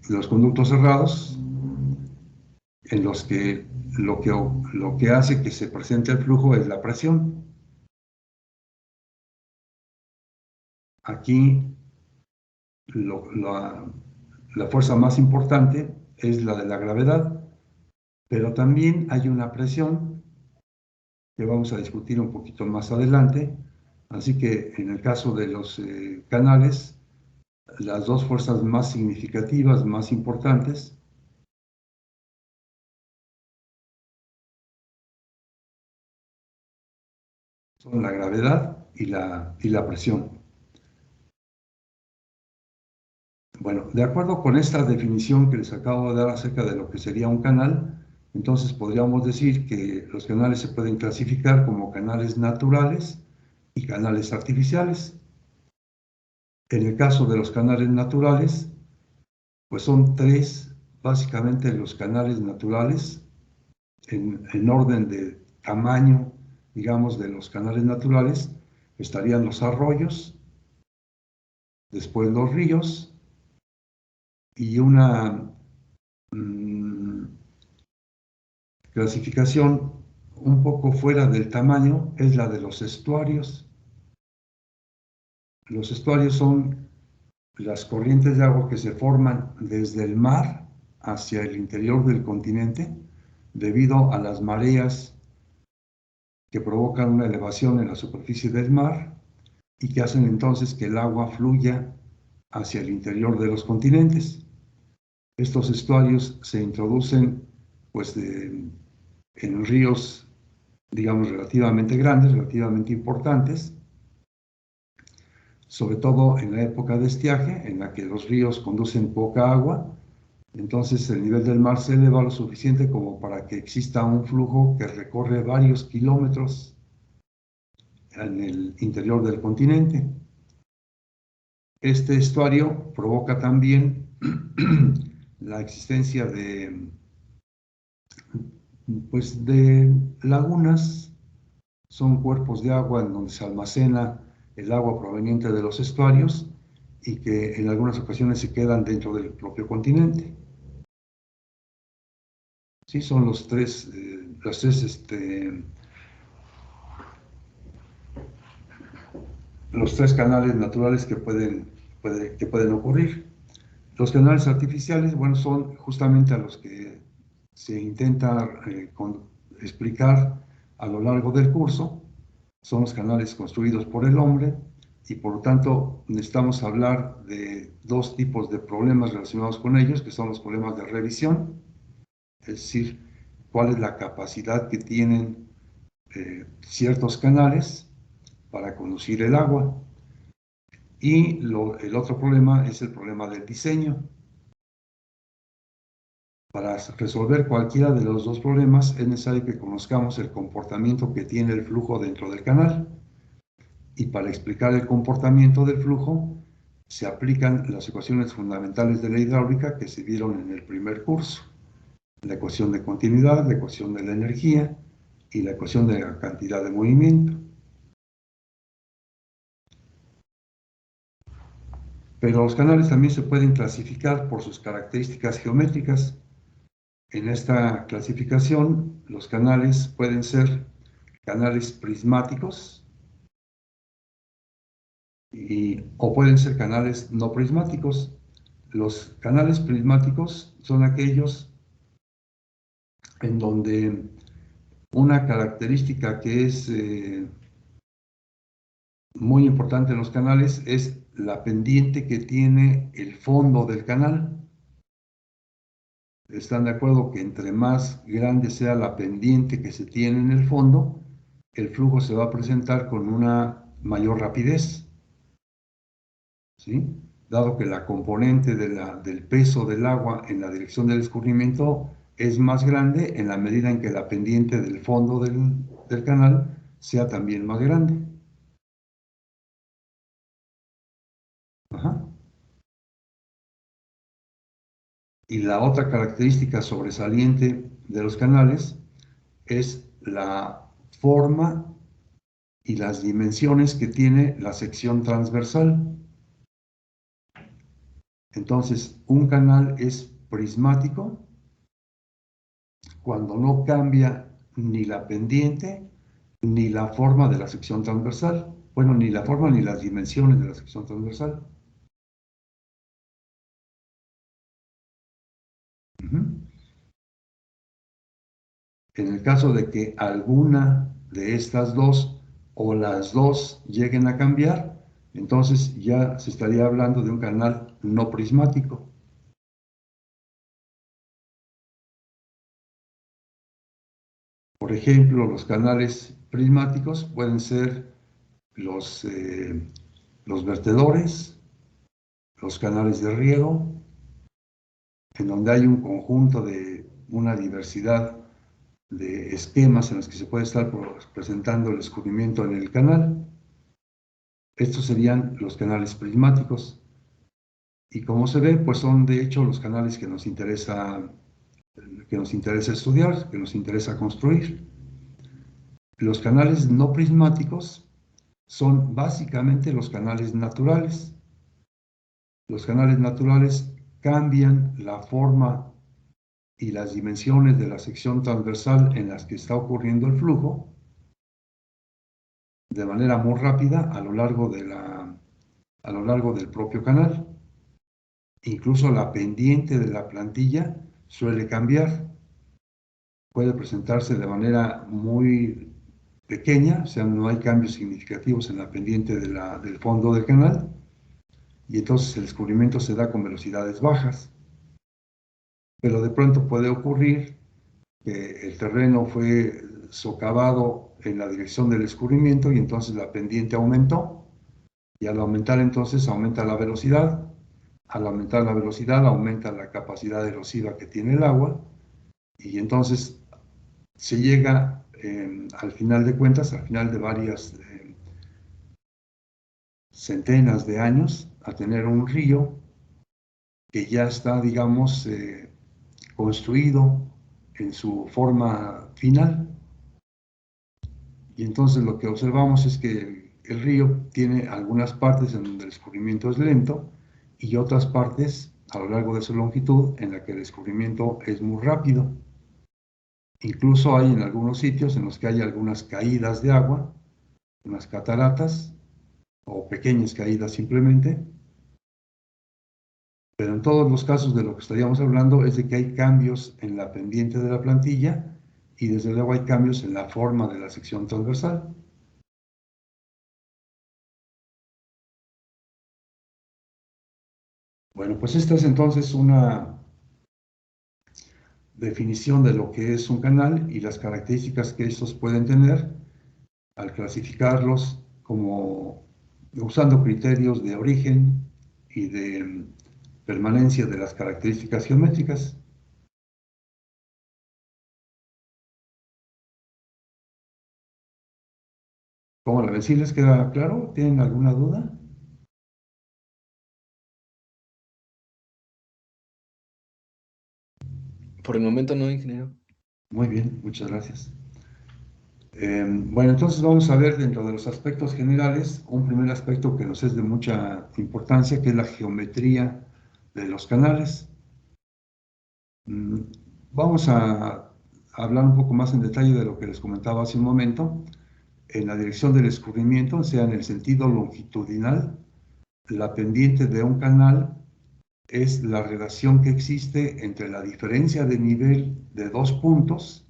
los conductos cerrados, en los que lo que hace que se presente el flujo es la presión. Aquí la fuerza más importante es la de la gravedad, pero también hay una presión que vamos a discutir un poquito más adelante. Así que en el caso de los canales, las dos fuerzas más significativas, más importantes, son la gravedad y la presión. Bueno, de acuerdo con esta definición que les acabo de dar acerca de lo que sería un canal, entonces podríamos decir que los canales se pueden clasificar como canales naturales y canales artificiales. En el caso de los canales naturales, pues son tres, básicamente los canales naturales, en orden de tamaño, digamos, de los canales naturales, estarían los arroyos, después los ríos, y una clasificación un poco fuera del tamaño es la de los estuarios. Los estuarios son las corrientes de agua que se forman desde el mar hacia el interior del continente debido a las mareas que provocan una elevación en la superficie del mar y que hacen entonces que el agua fluya hacia el interior de los continentes. Estos estuarios se introducen pues, en ríos, digamos, relativamente grandes, relativamente importantes, sobre todo en la época de estiaje, en la que los ríos conducen poca agua. Entonces el nivel del mar se eleva lo suficiente como para que exista un flujo que recorre varios kilómetros en el interior del continente. Este estuario provoca también la existencia pues de lagunas. Son cuerpos de agua en donde se almacena el agua proveniente de los estuarios y que en algunas ocasiones se quedan dentro del propio continente. Sí, son los tres canales naturales que pueden ocurrir. Los canales artificiales, bueno, son justamente a los que se intenta explicar a lo largo del curso. Son los canales construidos por el hombre y por lo tanto necesitamos hablar de dos tipos de problemas relacionados con ellos, que son los problemas de revisión, es decir, cuál es la capacidad que tienen ciertos canales para conducir el agua. Y el otro problema es el problema del diseño. Para resolver cualquiera de los dos problemas es necesario que conozcamos el comportamiento que tiene el flujo dentro del canal. Y para explicar el comportamiento del flujo se aplican las ecuaciones fundamentales de la hidráulica que se vieron en el primer curso. La ecuación de continuidad, la ecuación de la energía y la ecuación de la cantidad de movimiento. Pero los canales también se pueden clasificar por sus características geométricas. En esta clasificación, los canales pueden ser canales prismáticos o pueden ser canales no prismáticos. Los canales prismáticos son aquellos en donde una característica que es muy importante en los canales es la pendiente que tiene el fondo del canal. ¿Están de acuerdo que entre más grande sea la pendiente que se tiene en el fondo, el flujo se va a presentar con una mayor rapidez? ¿Sí? Dado que la componente del peso del agua en la dirección del escurrimiento es más grande en la medida en que la pendiente del fondo del canal sea también más grande. Ajá. Y la otra característica sobresaliente de los canales es la forma y las dimensiones que tiene la sección transversal. Entonces, un canal es prismático cuando no cambia ni la pendiente ni la forma de la sección transversal. Bueno, ni la forma ni las dimensiones de la sección transversal. En el caso de que alguna de estas dos o las dos lleguen a cambiar, entonces ya se estaría hablando de un canal no prismático. Por ejemplo, los canales prismáticos pueden ser los vertedores, los canales de riego, en donde hay un conjunto de una diversidad de esquemas en los que se puede estar presentando el escurrimiento en el canal. Estos serían los canales prismáticos. Y como se ve, pues son de hecho los canales que nos interesa estudiar, que nos interesa construir. Los canales no prismáticos son básicamente los canales naturales. Los canales naturales cambian la forma y las dimensiones de la sección transversal en las que está ocurriendo el flujo de manera muy rápida a lo largo del propio canal. Incluso la pendiente de la plantilla suele cambiar. Puede presentarse de manera muy pequeña, o sea, no hay cambios significativos en la pendiente del fondo del canal, y entonces el descubrimiento se da con velocidades bajas. Pero de pronto puede ocurrir que el terreno fue socavado en la dirección del escurrimiento y entonces la pendiente aumentó, y al aumentar entonces aumenta la velocidad. Al aumentar la velocidad aumenta la capacidad erosiva que tiene el agua, y entonces se llega al final de cuentas, al final de varias centenas de años, a tener un río que ya está, digamos, construido en su forma final. Y entonces lo que observamos es que el río tiene algunas partes en donde el escurrimiento es lento y otras partes a lo largo de su longitud en la que el escurrimiento es muy rápido. Incluso hay en algunos sitios en los que hay algunas caídas de agua, unas cataratas o pequeñas caídas simplemente, pero en todos los casos de lo que estaríamos hablando es de que hay cambios en la pendiente de la plantilla y desde luego hay cambios en la forma de la sección transversal. Bueno, pues esta es entonces una definición de lo que es un canal y las características que estos pueden tener al clasificarlos como usando criterios de origen y de permanencia de las características geométricas. ¿Cómo la ven? ¿Sí les queda claro? ¿Tienen alguna duda? Por el momento no, ingeniero. Muy bien, muchas gracias. Bueno, entonces vamos a ver dentro de los aspectos generales un primer aspecto que nos es de mucha importancia, que es la geometría de los canales. Vamos a hablar un poco más en detalle de lo que les comentaba hace un momento. En la dirección del escurrimiento, o sea, en el sentido longitudinal, la pendiente de un canal es la relación que existe entre la diferencia de nivel de dos puntos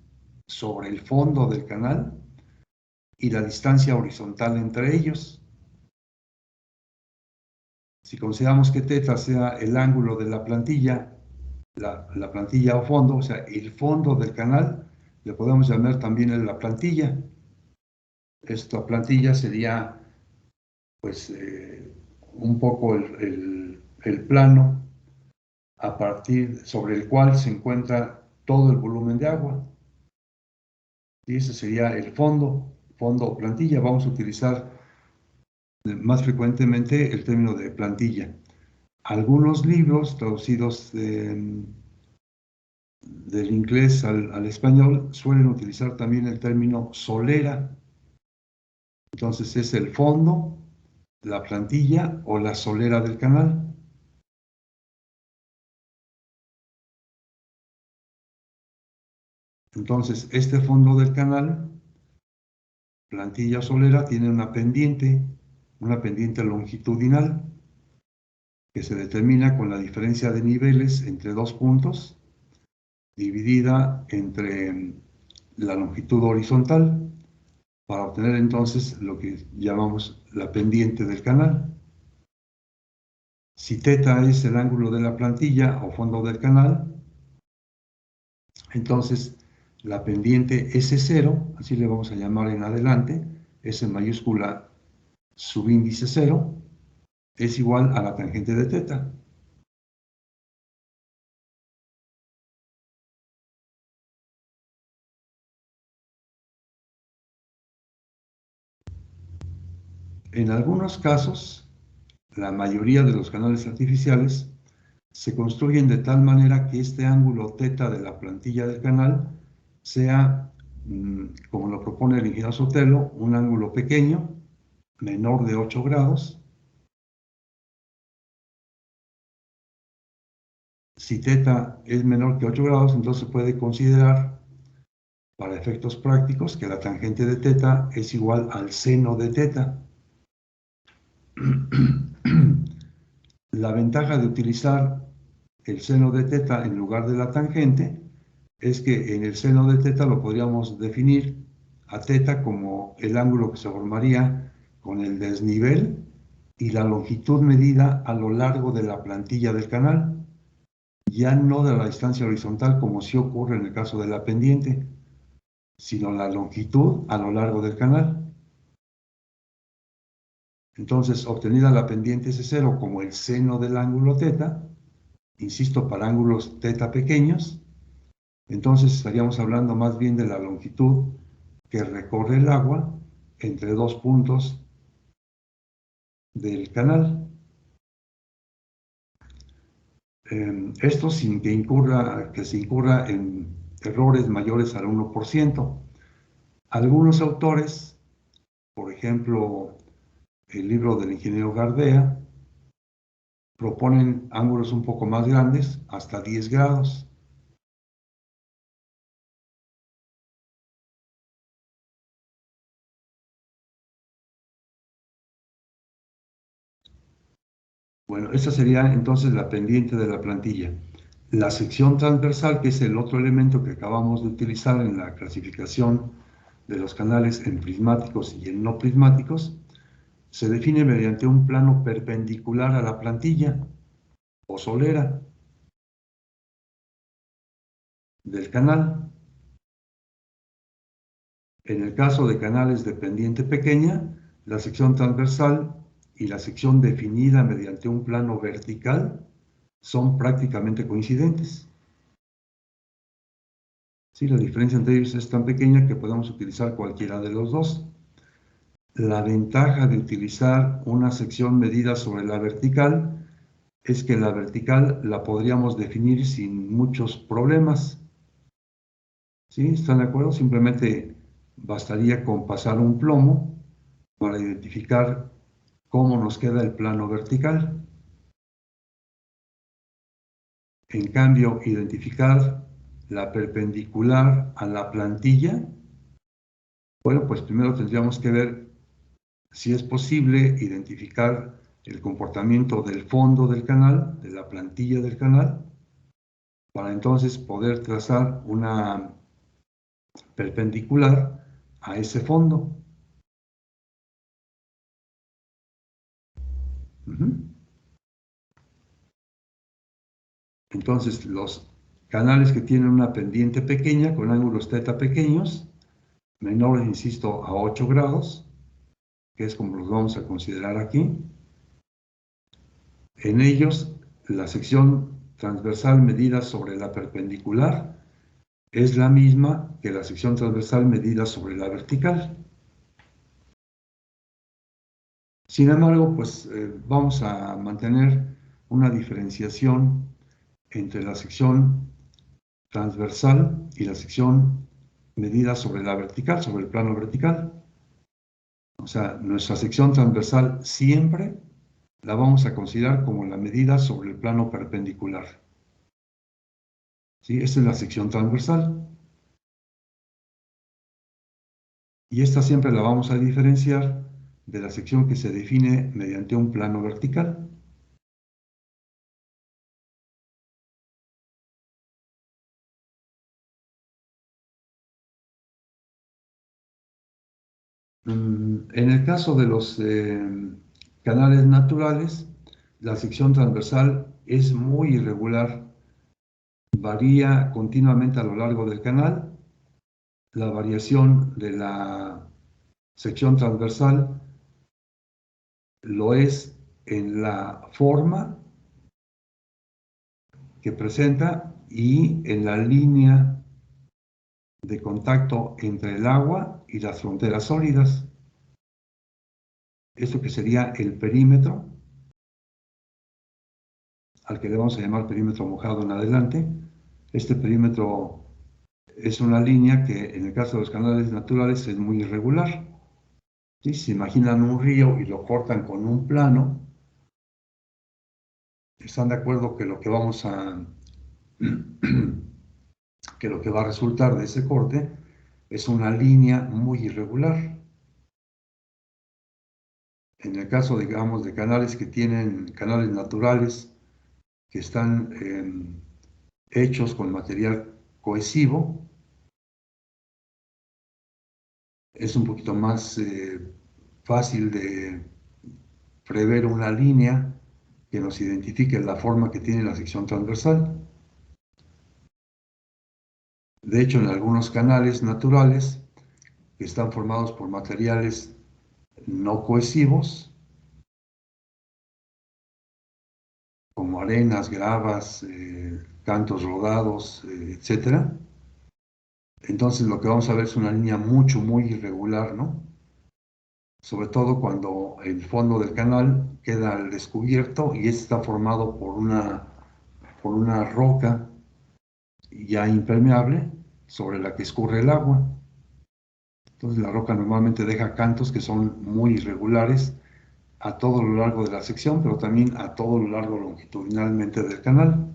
sobre el fondo del canal y la distancia horizontal entre ellos. Si consideramos que θ sea el ángulo de la plantilla, la plantilla o fondo, o sea, el fondo del canal, le podemos llamar también la plantilla. Esta plantilla sería, pues, un poco el plano sobre el cual se encuentra todo el volumen de agua. Y ese sería el fondo o plantilla. Vamos a utilizar más frecuentemente el término de plantilla. Algunos libros traducidos del inglés al español suelen utilizar también el término solera. Entonces es el fondo, la plantilla o la solera del canal. Entonces, este fondo del canal, plantilla solera, tiene una pendiente longitudinal, que se determina con la diferencia de niveles entre dos puntos, dividida entre la longitud horizontal, para obtener entonces lo que llamamos la pendiente del canal. Si θ es el ángulo de la plantilla o fondo del canal, entonces la pendiente S0, así le vamos a llamar en adelante, S mayúscula subíndice 0, es igual a la tangente de θ. En algunos casos, la mayoría de los canales artificiales se construyen de tal manera que este ángulo θ de la plantilla del canal sea, como lo propone el ingeniero Sotelo, un ángulo pequeño, menor de 8 grados. Si θ es menor que 8 grados, entonces se puede considerar, para efectos prácticos, que la tangente de θ es igual al seno de θ. La ventaja de utilizar el seno de θ en lugar de la tangente es que en el seno de θ lo podríamos definir a θ como el ángulo que se formaría con el desnivel y la longitud medida a lo largo de la plantilla del canal, ya no de la distancia horizontal como sí ocurre en el caso de la pendiente, sino la longitud a lo largo del canal. Entonces, obtenida la pendiente S0 como el seno del ángulo θ, insisto, para ángulos θ pequeños, entonces estaríamos hablando más bien de la longitud que recorre el agua entre dos puntos del canal. Esto sin que se incurra en errores mayores al 1%. Algunos autores, por ejemplo, el libro del ingeniero Gardea, proponen ángulos un poco más grandes, hasta 10 grados. Bueno, esta sería entonces la pendiente de la plantilla. La sección transversal, que es el otro elemento que acabamos de utilizar en la clasificación de los canales en prismáticos y en no prismáticos, se define mediante un plano perpendicular a la plantilla o solera del canal. En el caso de canales de pendiente pequeña, la sección transversal y la sección definida mediante un plano vertical son prácticamente coincidentes. Sí, la diferencia entre ellos es tan pequeña que podemos utilizar cualquiera de los dos. La ventaja de utilizar una sección medida sobre la vertical es que la vertical la podríamos definir sin muchos problemas. ¿Sí? ¿Están de acuerdo? Simplemente bastaría con pasar un plomo para identificar cómo nos queda el plano vertical. En cambio, identificar la perpendicular a la plantilla, bueno, pues primero tendríamos que ver si es posible identificar el comportamiento del fondo del canal, de la plantilla del canal, para entonces poder trazar una perpendicular a ese fondo. Entonces, los canales que tienen una pendiente pequeña con ángulos θ pequeños, menores, insisto, a 8 grados, que es como los vamos a considerar aquí, en ellos la sección transversal medida sobre la perpendicular es la misma que la sección transversal medida sobre la vertical. Sin embargo, pues vamos a mantener una diferenciación entre la sección transversal y la sección medida sobre la vertical, sobre el plano vertical. O sea, nuestra sección transversal siempre la vamos a considerar como la medida sobre el plano perpendicular. ¿Sí? Esta es la sección transversal. Y esta siempre la vamos a diferenciar de la sección que se define mediante un plano vertical. En el caso de los canales naturales, la sección transversal es muy irregular, varía continuamente a lo largo del canal. La variación de la sección transversal lo es en la forma que presenta y en la línea de contacto entre el agua y las fronteras sólidas. Esto que sería el perímetro, al que le vamos a llamar perímetro mojado en adelante. Este perímetro es una línea que en el caso de los canales naturales es muy irregular. ¿Sí? Si se imaginan un río y lo cortan con un plano, están de acuerdo que lo que vamos a que lo que va a resultar de ese corte es una línea muy irregular. En el caso, digamos, de canales que tienen canales naturales que están hechos con material cohesivo, es un poquito más fácil de prever una línea que nos identifique la forma que tiene la sección transversal. De hecho, en algunos canales naturales que están formados por materiales no cohesivos, como arenas, gravas, cantos rodados, etc. Entonces lo que vamos a ver es una línea muy irregular, ¿no? Sobre todo cuando el fondo del canal queda al descubierto y este está formado por una roca ya impermeable sobre la que escurre el agua. Entonces la roca normalmente deja cantos que son muy irregulares a todo lo largo de la sección, pero también a todo lo largo longitudinalmente del canal.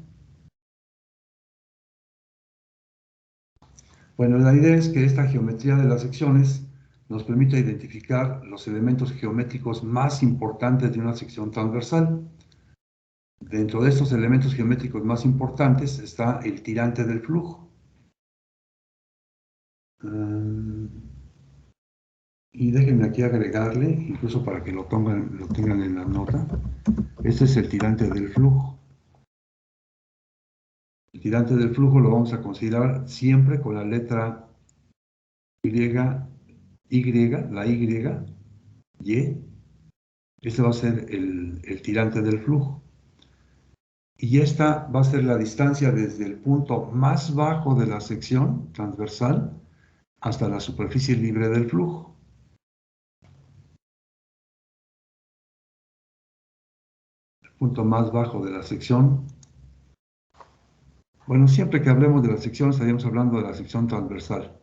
Bueno, la idea es que esta geometría de las secciones nos permite identificar los elementos geométricos más importantes de una sección transversal. Dentro de estos elementos geométricos más importantes está el tirante del flujo. Y déjenme aquí agregarle, incluso para que lo tengan en la nota. Este es el tirante del flujo. El tirante del flujo lo vamos a considerar siempre con la letra Y, la Y. Este va a ser el tirante del flujo. Y esta va a ser la distancia desde el punto más bajo de la sección transversal hasta la superficie libre del flujo. El punto más bajo de la sección. Bueno, siempre que hablemos de la sección estaríamos hablando de la sección transversal.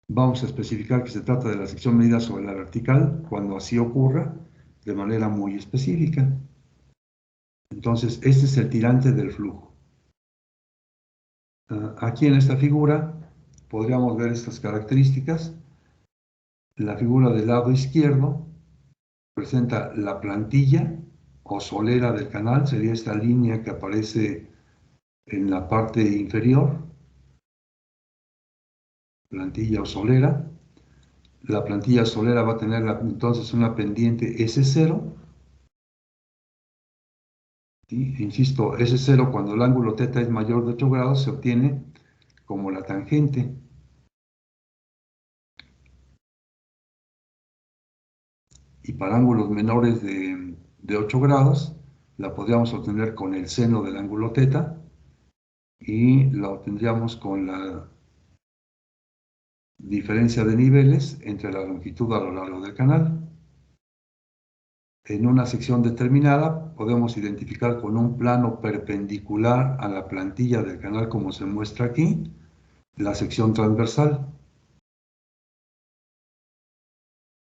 Vamos a especificar que se trata de la sección medida sobre la vertical cuando así ocurra de manera muy específica. Entonces, este es el tirante del flujo. Aquí en esta figura podríamos ver estas características. La figura del lado izquierdo presenta la plantilla o solera del canal, sería esta línea que aparece en la parte inferior, plantilla o solera. La plantilla solera va a tener entonces una pendiente S0. ¿Sí? Insisto, S0 cuando el ángulo θ es mayor de 8 grados se obtiene como la tangente. Y para ángulos menores de 8 grados la podríamos obtener con el seno del ángulo θ y la obtendríamos con la diferencia de niveles entre la longitud a lo largo del canal. En una sección determinada podemos identificar con un plano perpendicular a la plantilla del canal como se muestra aquí, la sección transversal.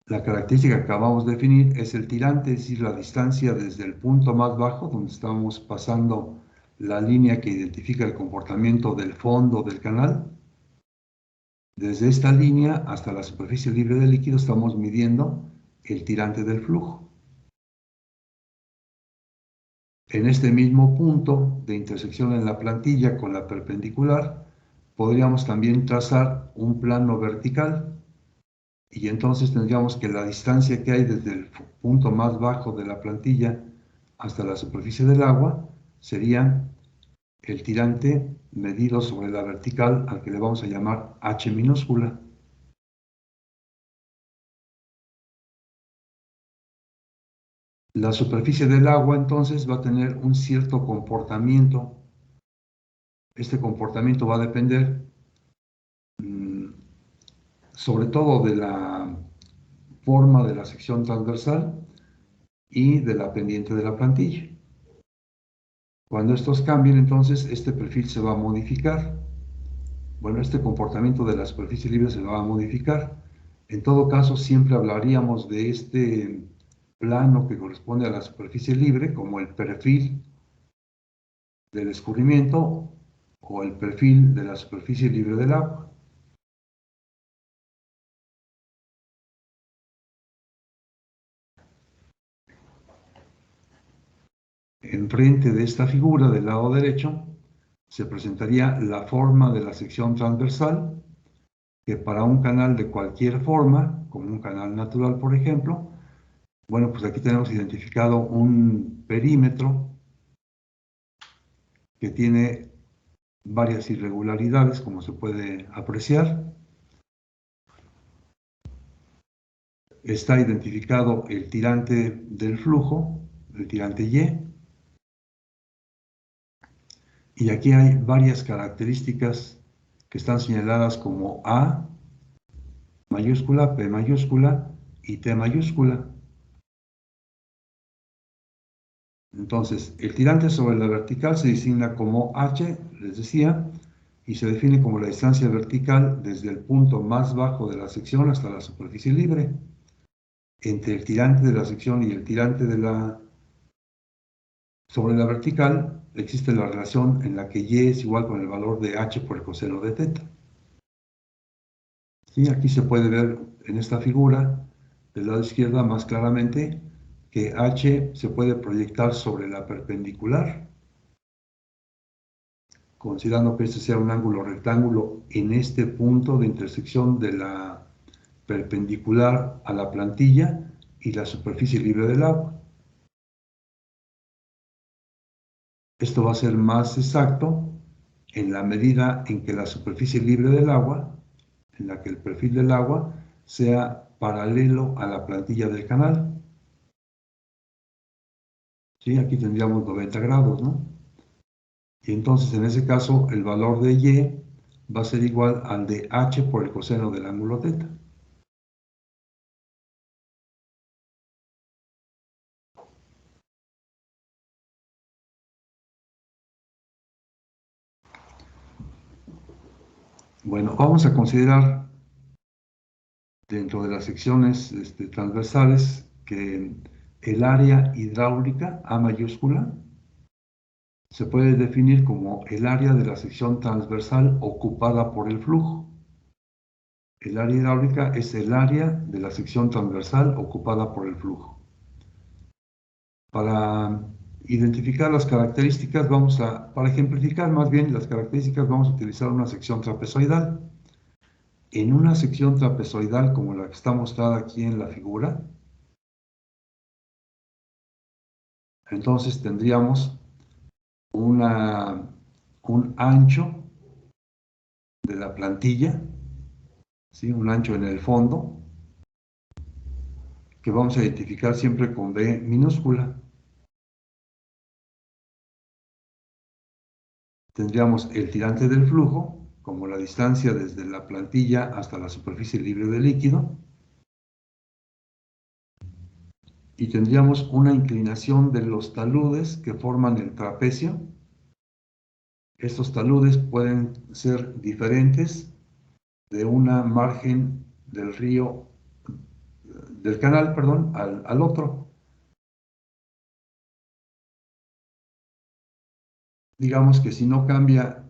La característica que acabamos de definir es el tirante, es decir, la distancia desde el punto más bajo, donde estamos pasando la línea que identifica el comportamiento del fondo del canal, Desde esta línea hasta la superficie libre de líquido estamos midiendo el tirante del flujo. En este mismo punto de intersección en la plantilla con la perpendicular, podríamos también trazar un plano vertical y entonces tendríamos que la distancia que hay desde el punto más bajo de la plantilla hasta la superficie del agua sería el tirante medido sobre la vertical al que le vamos a llamar H minúscula. La superficie del agua entonces va a tener un cierto comportamiento. Este comportamiento va a depender sobre todo de la forma de la sección transversal y de la pendiente de la plantilla. Cuando estos cambien, entonces este perfil se va a modificar. Bueno, este comportamiento de la superficie libre se va a modificar. En todo caso, siempre hablaríamos de este plano que corresponde a la superficie libre como el perfil del escurrimiento o el perfil de la superficie libre del agua. Enfrente de esta figura del lado derecho se presentaría la forma de la sección transversal, que para un canal de cualquier forma, como un canal natural por ejemplo, bueno, pues aquí tenemos identificado un perímetro que tiene varias irregularidades, como se puede apreciar. Está identificado el tirante del flujo, el tirante Y, y aquí hay varias características que están señaladas como A mayúscula, P mayúscula y T mayúscula. Entonces, el tirante sobre la vertical se designa como H, les decía, y se define como la distancia vertical desde el punto más bajo de la sección hasta la superficie libre. Entre el tirante de la sección y el tirante sobre la vertical existe la relación en la que Y es igual con el valor de H por el coseno de θ. ¿Sí? Aquí se puede ver en esta figura del lado izquierdo más claramente que H se puede proyectar sobre la perpendicular, considerando que este sea un ángulo rectángulo en este punto de intersección de la perpendicular a la plantilla y la superficie libre del agua. Esto va a ser más exacto en la medida en que la superficie libre del agua, en la que el perfil del agua sea paralelo a la plantilla del canal. ¿Sí? Aquí tendríamos 90 grados, ¿no? Y entonces en ese caso el valor de Y va a ser igual al de H por el coseno del ángulo θ. Bueno, vamos a considerar dentro de las secciones transversales que el área hidráulica, A mayúscula, se puede definir como el área de la sección transversal ocupada por el flujo. El área hidráulica es el área de la sección transversal ocupada por el flujo. Para identificar las características, para ejemplificar más bien las características, vamos a utilizar una sección trapezoidal. En una sección trapezoidal como la que está mostrada aquí en la figura, entonces tendríamos un ancho de la plantilla, ¿sí? Un ancho en el fondo, que vamos a identificar siempre con B minúscula. Tendríamos el tirante del flujo, como la distancia desde la plantilla hasta la superficie libre de líquido, y tendríamos una inclinación de los taludes que forman el trapecio. Estos taludes pueden ser diferentes de una margen del río, del canal, perdón, al otro. Digamos que si no cambia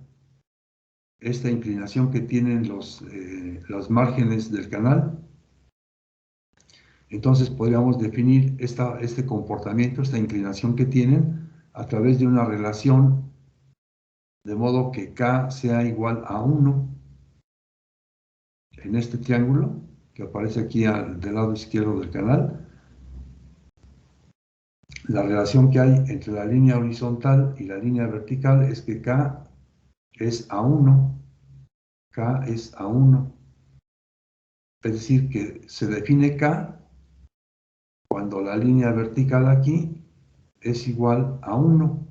esta inclinación que tienen los márgenes del canal. Entonces podríamos definir este comportamiento, esta inclinación que tienen a través de una relación de modo que K sea igual a 1 en este triángulo que aparece aquí del lado izquierdo del canal. La relación que hay entre la línea horizontal y la línea vertical es que K es a 1. K es a 1. Es decir, que se define K cuando la línea vertical aquí es igual a 1.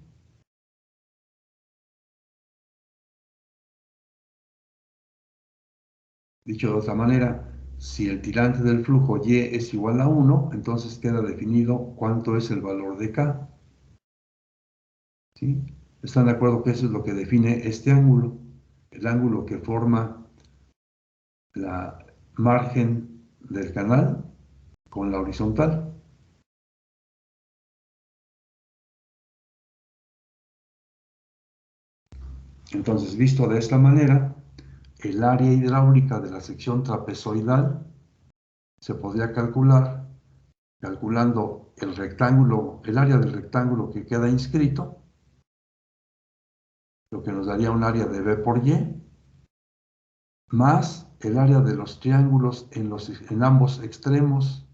Dicho de otra manera, si el tirante del flujo Y es igual a 1, entonces queda definido cuánto es el valor de K. ¿Sí? ¿Están de acuerdo que eso es lo que define este ángulo? El ángulo que forma la margen del canal con la horizontal. Entonces, visto de esta manera, el área hidráulica de la sección trapezoidal se podría calcular calculando el rectángulo, el área del rectángulo que queda inscrito, lo que nos daría un área de B por Y, más el área de los triángulos en ambos extremos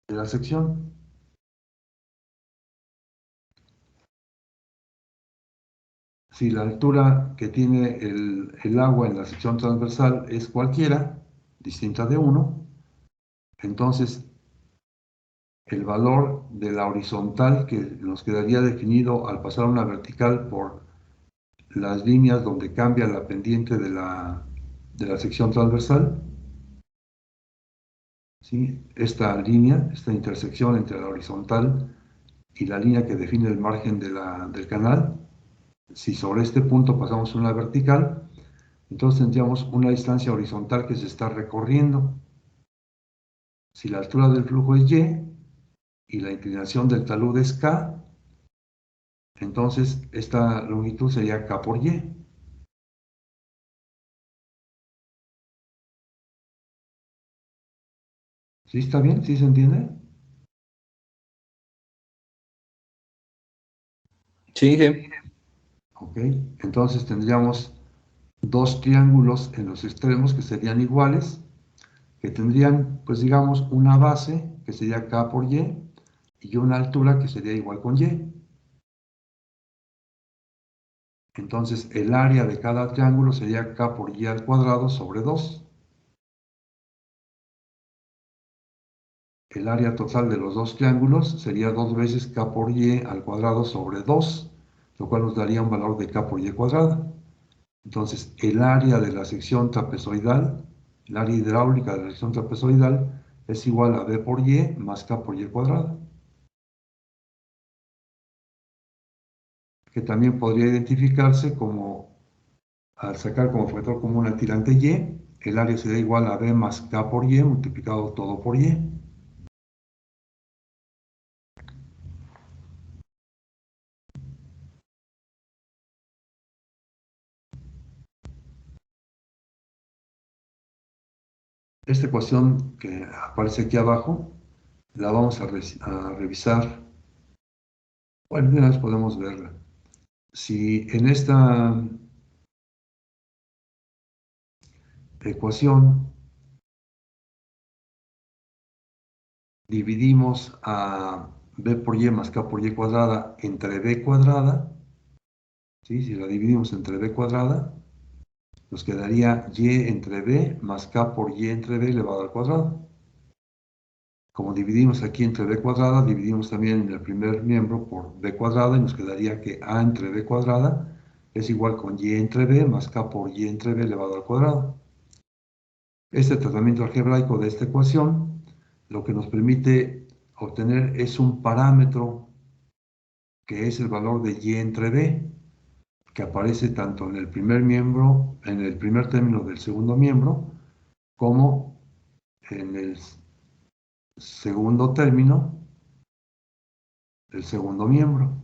de la sección. Si la altura que tiene el agua en la sección transversal es cualquiera, distinta de 1, entonces el valor de la horizontal que nos quedaría definido al pasar una vertical por las líneas donde cambia la pendiente de la sección transversal, ¿sí? Esta línea, esta intersección entre la horizontal y la línea que define el margen del canal, si sobre este punto pasamos una vertical, entonces tendríamos una distancia horizontal que se está recorriendo. Si la altura del flujo es y la inclinación del talud es K, entonces esta longitud sería K por Y. ¿Sí está bien? ¿Sí se entiende? Sí, sí. Ok, entonces tendríamos dos triángulos en los extremos que serían iguales, que tendrían, pues digamos, una base que sería K por y una altura que sería igual con Y. Entonces el área de cada triángulo sería K por Y al cuadrado sobre 2. El área total de los dos triángulos sería 2 veces K por Y al cuadrado sobre 2, lo cual nos daría un valor de K por Y cuadrada. Entonces, el área de la sección trapezoidal, el área hidráulica de la sección trapezoidal, es igual a B por Y más K por Y cuadrada, que también podría identificarse como, al sacar como factor común al tirante Y, el área sería igual a B más K por Y multiplicado todo por Y. Esta ecuación que aparece aquí abajo, la vamos a revisar. Bueno, de una vez podemos verla. Si en esta ecuación dividimos a B por Y más K por Y cuadrada entre B cuadrada, ¿sí? Si la dividimos entre B cuadrada, nos quedaría Y entre B más K por Y entre B elevado al cuadrado. Como dividimos aquí entre B cuadrada, dividimos también en el primer miembro por B cuadrada y nos quedaría que A entre B cuadrada es igual con Y entre B más K por Y entre B elevado al cuadrado. Este tratamiento algebraico de esta ecuación lo que nos permite obtener es un parámetro que es el valor de Y entre B, que aparece tanto en el primer miembro, en el primer término del segundo miembro, como en el segundo término del segundo miembro.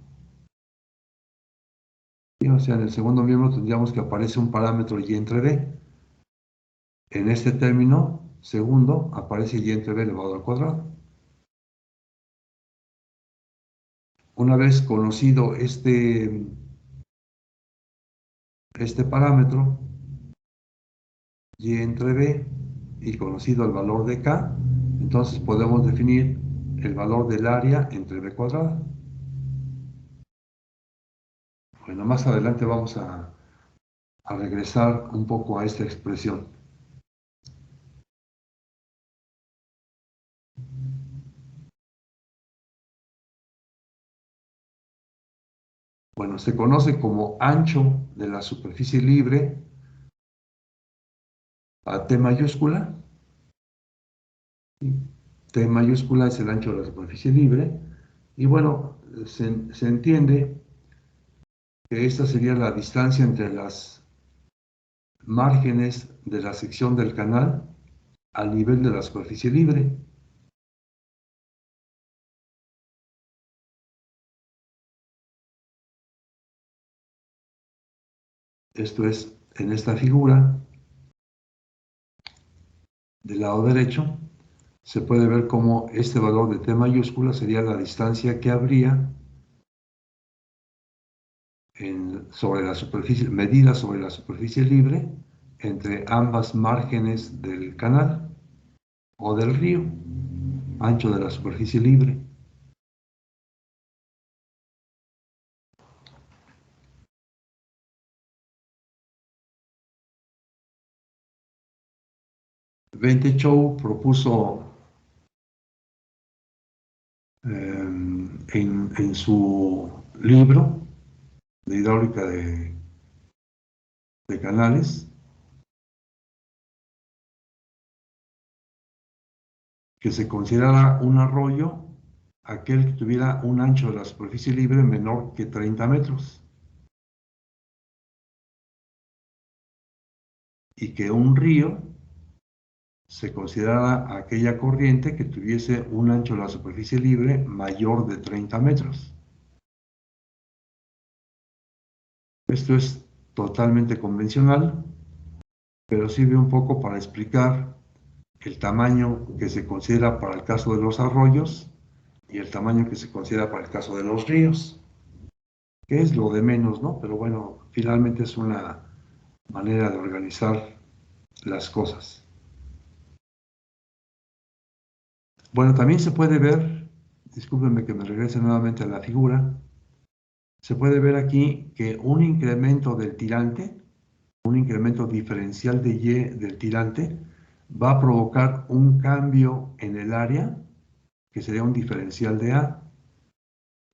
¿sí? O sea, en el segundo miembro tendríamos que aparece un parámetro y entre b. En este término segundo aparece y entre b elevado al cuadrado. Una vez conocido este parámetro y entre b y conocido el valor de k, entonces podemos definir el valor del área entre b cuadrada. Bueno, más adelante vamos a regresar un poco a esta expresión. Bueno, se conoce como ancho de la superficie libre a T mayúscula. T mayúscula es el ancho de la superficie libre. Y bueno, se entiende que esta sería la distancia entre las márgenes de la sección del canal al nivel de la superficie libre. Esto es, en esta figura del lado derecho, se puede ver cómo este valor de T mayúscula sería la distancia que habría sobre la superficie, medida sobre la superficie libre entre ambas márgenes del canal o del río, ancho de la superficie libre. Ventechou propuso en su libro de hidráulica de canales que se considerara un arroyo aquel que tuviera un ancho de la superficie libre menor que 30 metros y que un río se considerara aquella corriente que tuviese un ancho de la superficie libre mayor de 30 metros. Esto es totalmente convencional, pero sirve un poco para explicar el tamaño que se considera para el caso de los arroyos y el tamaño que se considera para el caso de los ríos, que es lo de menos, ¿no? Pero bueno, finalmente es una manera de organizar las cosas. Bueno, también se puede ver, discúlpenme que me regrese nuevamente a la figura, se puede ver aquí que un incremento del tirante, un incremento diferencial de Y del tirante, va a provocar un cambio en el área, que sería un diferencial de A.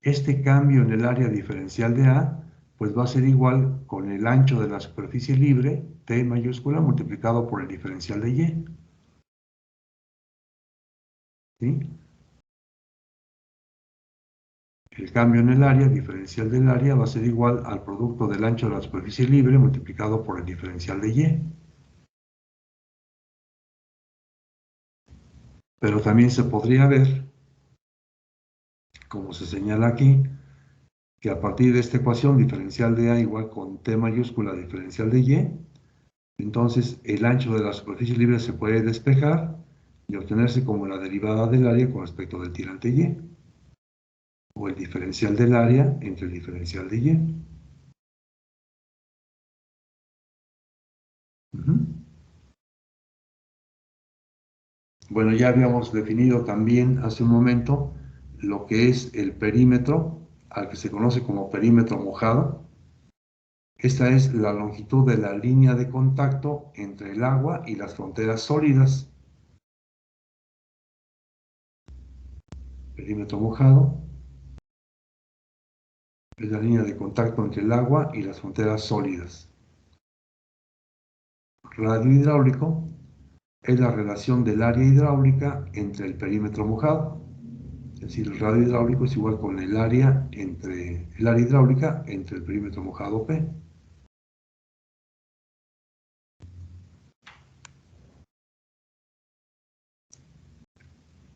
Este cambio en el área diferencial de A, pues va a ser igual con el ancho de la superficie libre, T mayúscula, multiplicado por el diferencial de Y. ¿Sí? El cambio en el área, diferencial del área, va a ser igual al producto del ancho de la superficie libre multiplicado por el diferencial de Y. Pero también se podría ver, como se señala aquí, que a partir de esta ecuación diferencial de A igual con T mayúscula diferencial de Y, entonces el ancho de la superficie libre se puede despejar y obtenerse como la derivada del área con respecto del tirante Y, o el diferencial del área entre el diferencial de Y. Bueno, ya habíamos definido también hace un momento lo que es el perímetro, al que se conoce como perímetro mojado. Esta es la longitud de la línea de contacto entre el agua y las fronteras sólidas. Perímetro mojado es la línea de contacto entre el agua y las fronteras sólidas. Radio hidráulico es la relación del área hidráulica entre el perímetro mojado. Es decir, el radio hidráulico es igual con el área hidráulica entre el perímetro mojado P.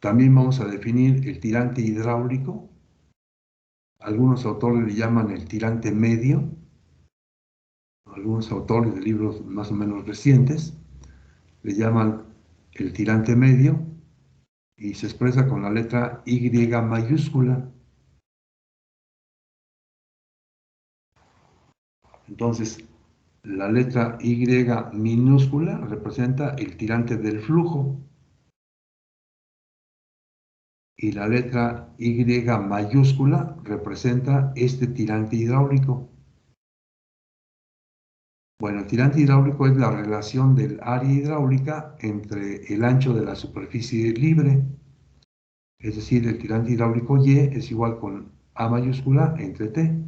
También vamos a definir el tirante hidráulico. Algunos autores le llaman el tirante medio. algunos autores de libros más o menos recientes, le llaman el tirante medio y se expresa con la letra Y mayúscula. Entonces, la letra Y minúscula representa el tirante del flujo y la letra Y mayúscula representa este tirante hidráulico. Bueno, el tirante hidráulico es la relación del área hidráulica entre el ancho de la superficie libre. Es decir, el tirante hidráulico Y es igual con A mayúscula entre T.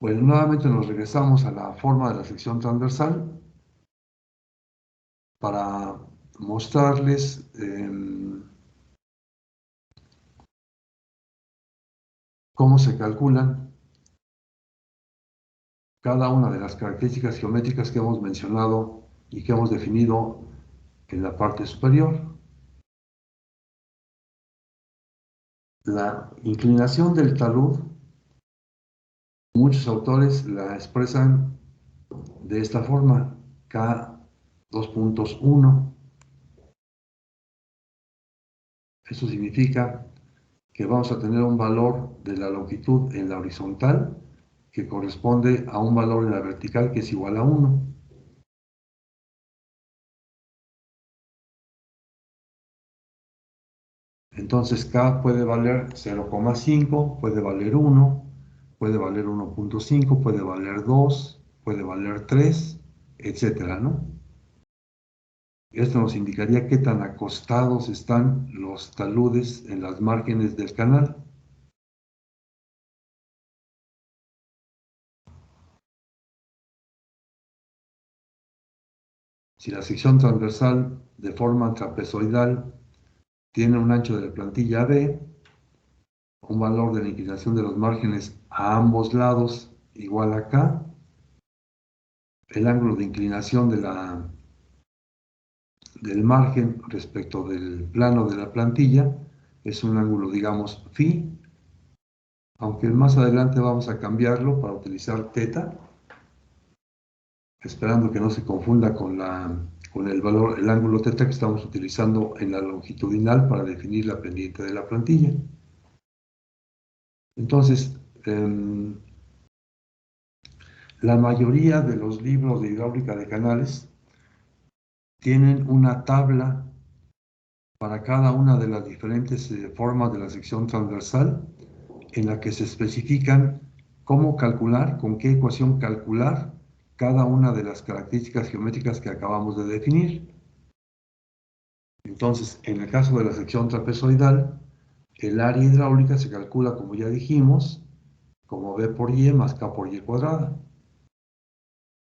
Bueno, nuevamente nos regresamos a la forma de la sección transversal para mostrarles cómo se calculan cada una de las características geométricas que hemos mencionado y que hemos definido en la parte superior. La inclinación del talud, muchos autores la expresan de esta forma, K2.1. Eso significa que vamos a tener un valor de la longitud en la horizontal que corresponde a un valor en la vertical que es igual a 1. Entonces K puede valer 0,5, puede valer 1, puede valer 1.5, puede valer 2, puede valer 3, etcétera, ¿no? Esto nos indicaría qué tan acostados están los taludes en las márgenes del canal. Si la sección transversal de forma trapezoidal tiene un ancho de la plantilla B, un valor de la inclinación de los márgenes a ambos lados igual a K, el ángulo de inclinación del margen respecto del plano de la plantilla es un ángulo, digamos, phi, aunque más adelante vamos a cambiarlo para utilizar θ, esperando que no se confunda con el valor, el ángulo θ que estamos utilizando en la longitudinal para definir la pendiente de la plantilla. Entonces, la mayoría de los libros de hidráulica de canales tienen una tabla para cada una de las diferentes formas de la sección transversal en la que se especifican cómo calcular, con qué ecuación calcular cada una de las características geométricas que acabamos de definir. Entonces, en el caso de la sección trapezoidal, el área hidráulica se calcula, como ya dijimos, como B por Y más K por Y cuadrada.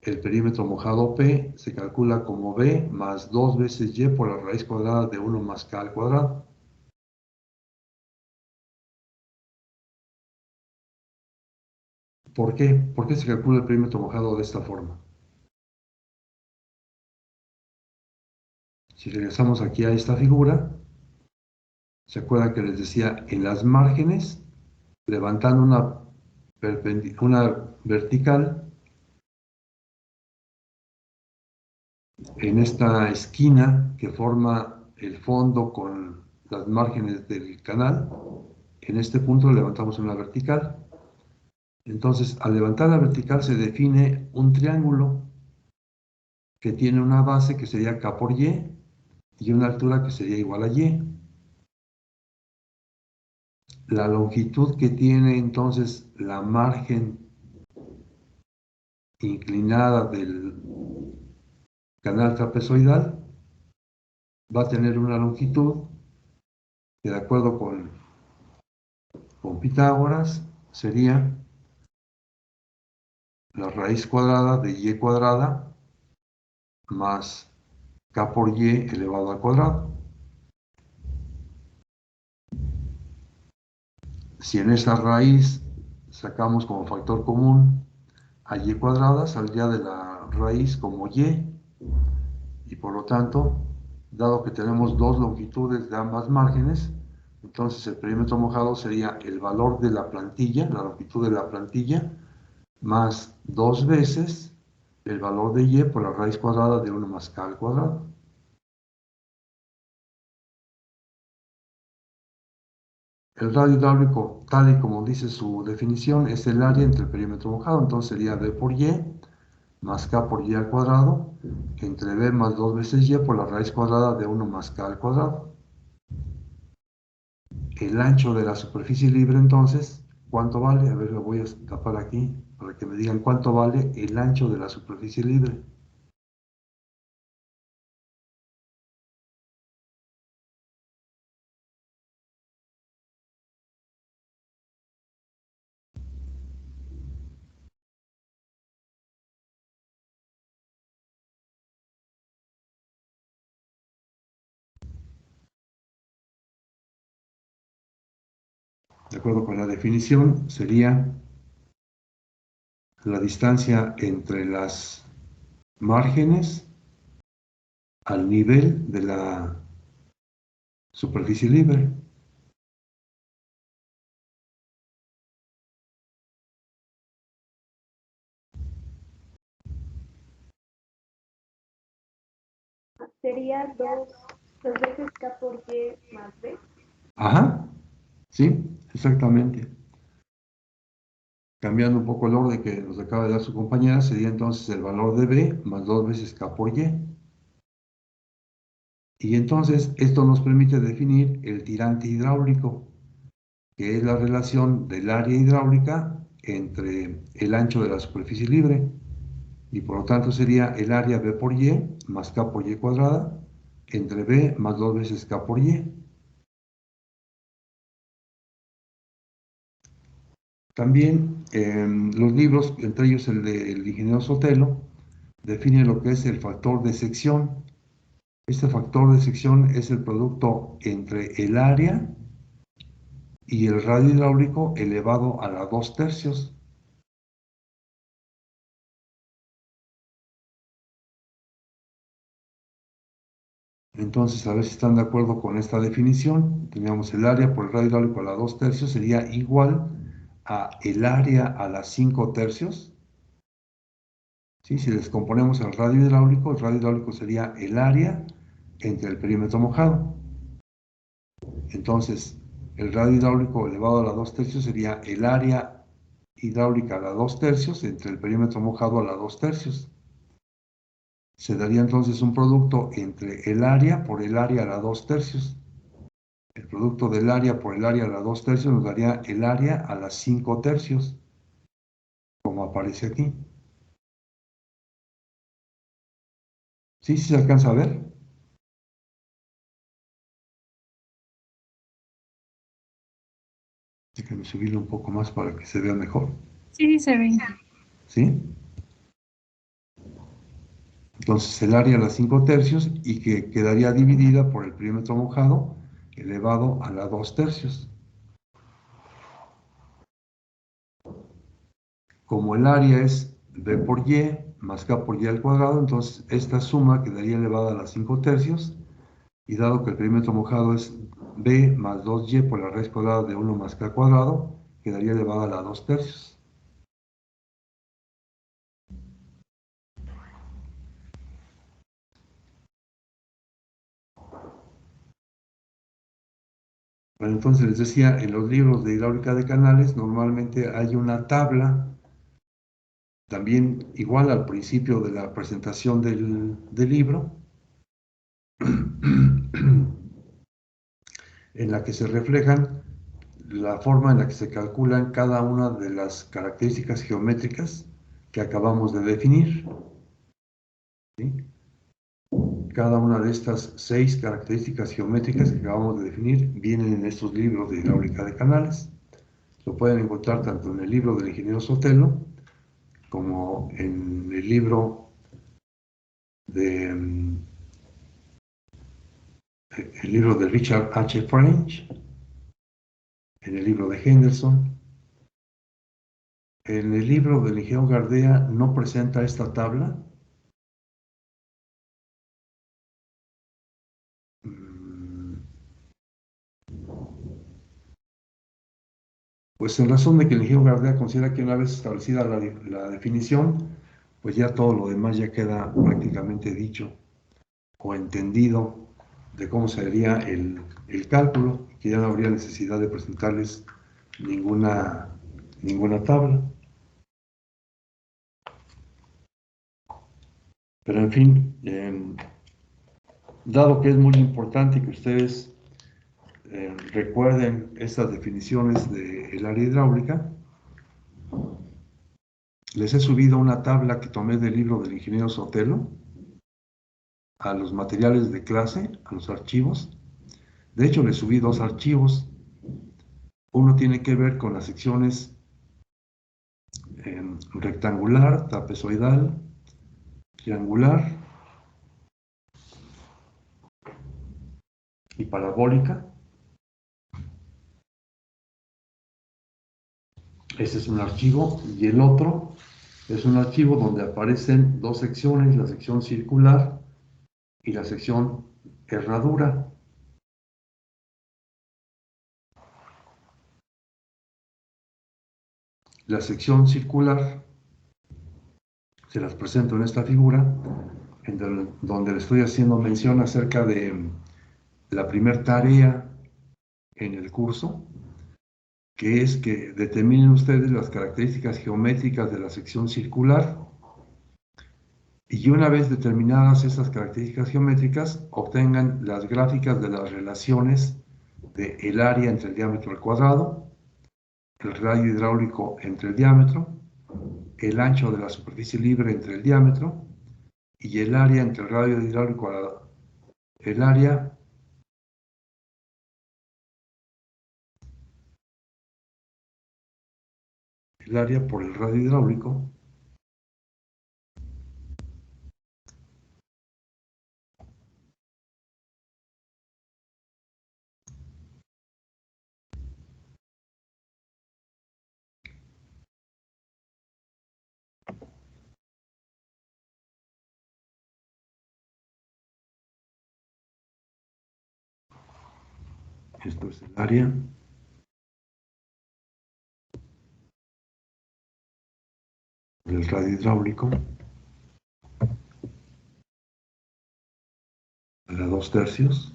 El perímetro mojado P se calcula como B más 2 veces Y por la raíz cuadrada de 1 más K al cuadrado. ¿Por qué? ¿Por qué se calcula el perímetro mojado de esta forma? Si regresamos aquí a esta figura, ¿se acuerdan que les decía en las márgenes, levantando una vertical, en esta esquina que forma el fondo con las márgenes del canal, en este punto levantamos una vertical. Entonces, al levantar la vertical se define un triángulo que tiene una base que sería K por y una altura que sería igual a Y. La longitud que tiene entonces la margen inclinada del canal trapezoidal va a tener una longitud que, de acuerdo con Pitágoras, sería la raíz cuadrada de Y cuadrada más K por Y elevado al cuadrado. Si en esa raíz sacamos como factor común a Y cuadrada, saldría de la raíz como Y, y por lo tanto dado que tenemos dos longitudes de ambas márgenes, entonces el perímetro mojado sería el valor de la plantilla, la longitud de la plantilla, más dos veces el valor de y por la raíz cuadrada de 1 más k al cuadrado. El radio hidráulico, tal y como dice su definición, es el área entre el perímetro mojado, entonces sería b por y más k por y al cuadrado, entre b más dos veces y por la raíz cuadrada de 1 más k al cuadrado. El ancho de la superficie libre, entonces, ¿cuánto vale? A ver, lo voy a tapar aquí para que me digan cuánto vale el ancho de la superficie libre. De acuerdo con la definición, sería la distancia entre las márgenes al nivel de la superficie libre. Sería dos veces K por Y más B. Ajá, sí, exactamente. Cambiando un poco el orden que nos acaba de dar su compañera, sería entonces el valor de B más dos veces K por Y. Y entonces esto nos permite definir el tirante hidráulico, que es la relación del área hidráulica entre el ancho de la superficie libre. Y por lo tanto sería el área B por Y más K por Y cuadrada entre B más dos veces K por Y. También los libros, entre ellos el del ingeniero Sotelo, define lo que es el factor de sección. Este factor de sección es el producto entre el área y el radio hidráulico elevado a la 2/3. Entonces, a ver si están de acuerdo con esta definición. Teníamos el área por el radio hidráulico a la 2/3 sería igual a el área a la 5/3. ¿Sí? Si descomponemos el radio hidráulico sería el área entre el perímetro mojado. Entonces, el radio hidráulico elevado a la 2/3 sería el área hidráulica a la 2/3 entre el perímetro mojado a la 2/3. Se daría entonces un producto entre el área por el área a la 2/3. El producto del área por el área a la 2/3 nos daría el área a la 5/3, como aparece aquí. ¿Sí? ¿Sí se alcanza a ver? Déjenme subirlo un poco más para que se vea mejor. Sí, sí se ve. ¿Sí? Entonces el área a la 5/3 y que quedaría dividida por el perímetro mojado elevado a la 2/3. Como el área es B por Y más K por Y al cuadrado, entonces esta suma quedaría elevada a la 5/3 y dado que el perímetro mojado es B más 2Y por la raíz cuadrada de 1 más K cuadrado, quedaría elevada a la 2/3. Bueno, entonces les decía, en los libros de hidráulica de canales normalmente hay una tabla, también igual al principio de la presentación del libro, en la que se reflejan la forma en la que se calculan cada una de las características geométricas que acabamos de definir. ¿Sí? Cada una de estas 6 características geométricas que acabamos de definir vienen en estos libros de hidráulica de canales. Lo pueden encontrar tanto en el libro del ingeniero Sotelo como en el libro de, el libro de Richard H. French, en el libro de Henderson. En el libro del ingeniero Gardea no presenta esta tabla, Pues en razón de que el ingeniero Gardea considera que una vez establecida la definición, pues ya todo lo demás ya queda prácticamente dicho o entendido de cómo sería el cálculo, que ya no habría necesidad de presentarles ninguna tabla. Pero en fin, dado que es muy importante que ustedes recuerden estas definiciones del área hidráulica, les he subido una tabla que tomé del libro del ingeniero Sotelo a los materiales de clase, a los archivos. De hecho, les subí dos archivos. Uno tiene que ver con las secciones rectangular, trapezoidal, triangular y parabólica. Ese es un archivo, y el otro es un archivo donde aparecen dos secciones, la sección circular y la sección herradura. La sección circular se las presento en esta figura, donde le estoy haciendo mención acerca de la primera tarea en el curso, que es que determinen ustedes las características geométricas de la sección circular, y una vez determinadas estas características geométricas, obtengan las gráficas de las relaciones del área entre el diámetro al cuadrado, el radio hidráulico entre el diámetro, el ancho de la superficie libre entre el diámetro y el área entre el radio hidráulico el área por el radio hidráulico esto es el área del radio hidráulico a la 2/3.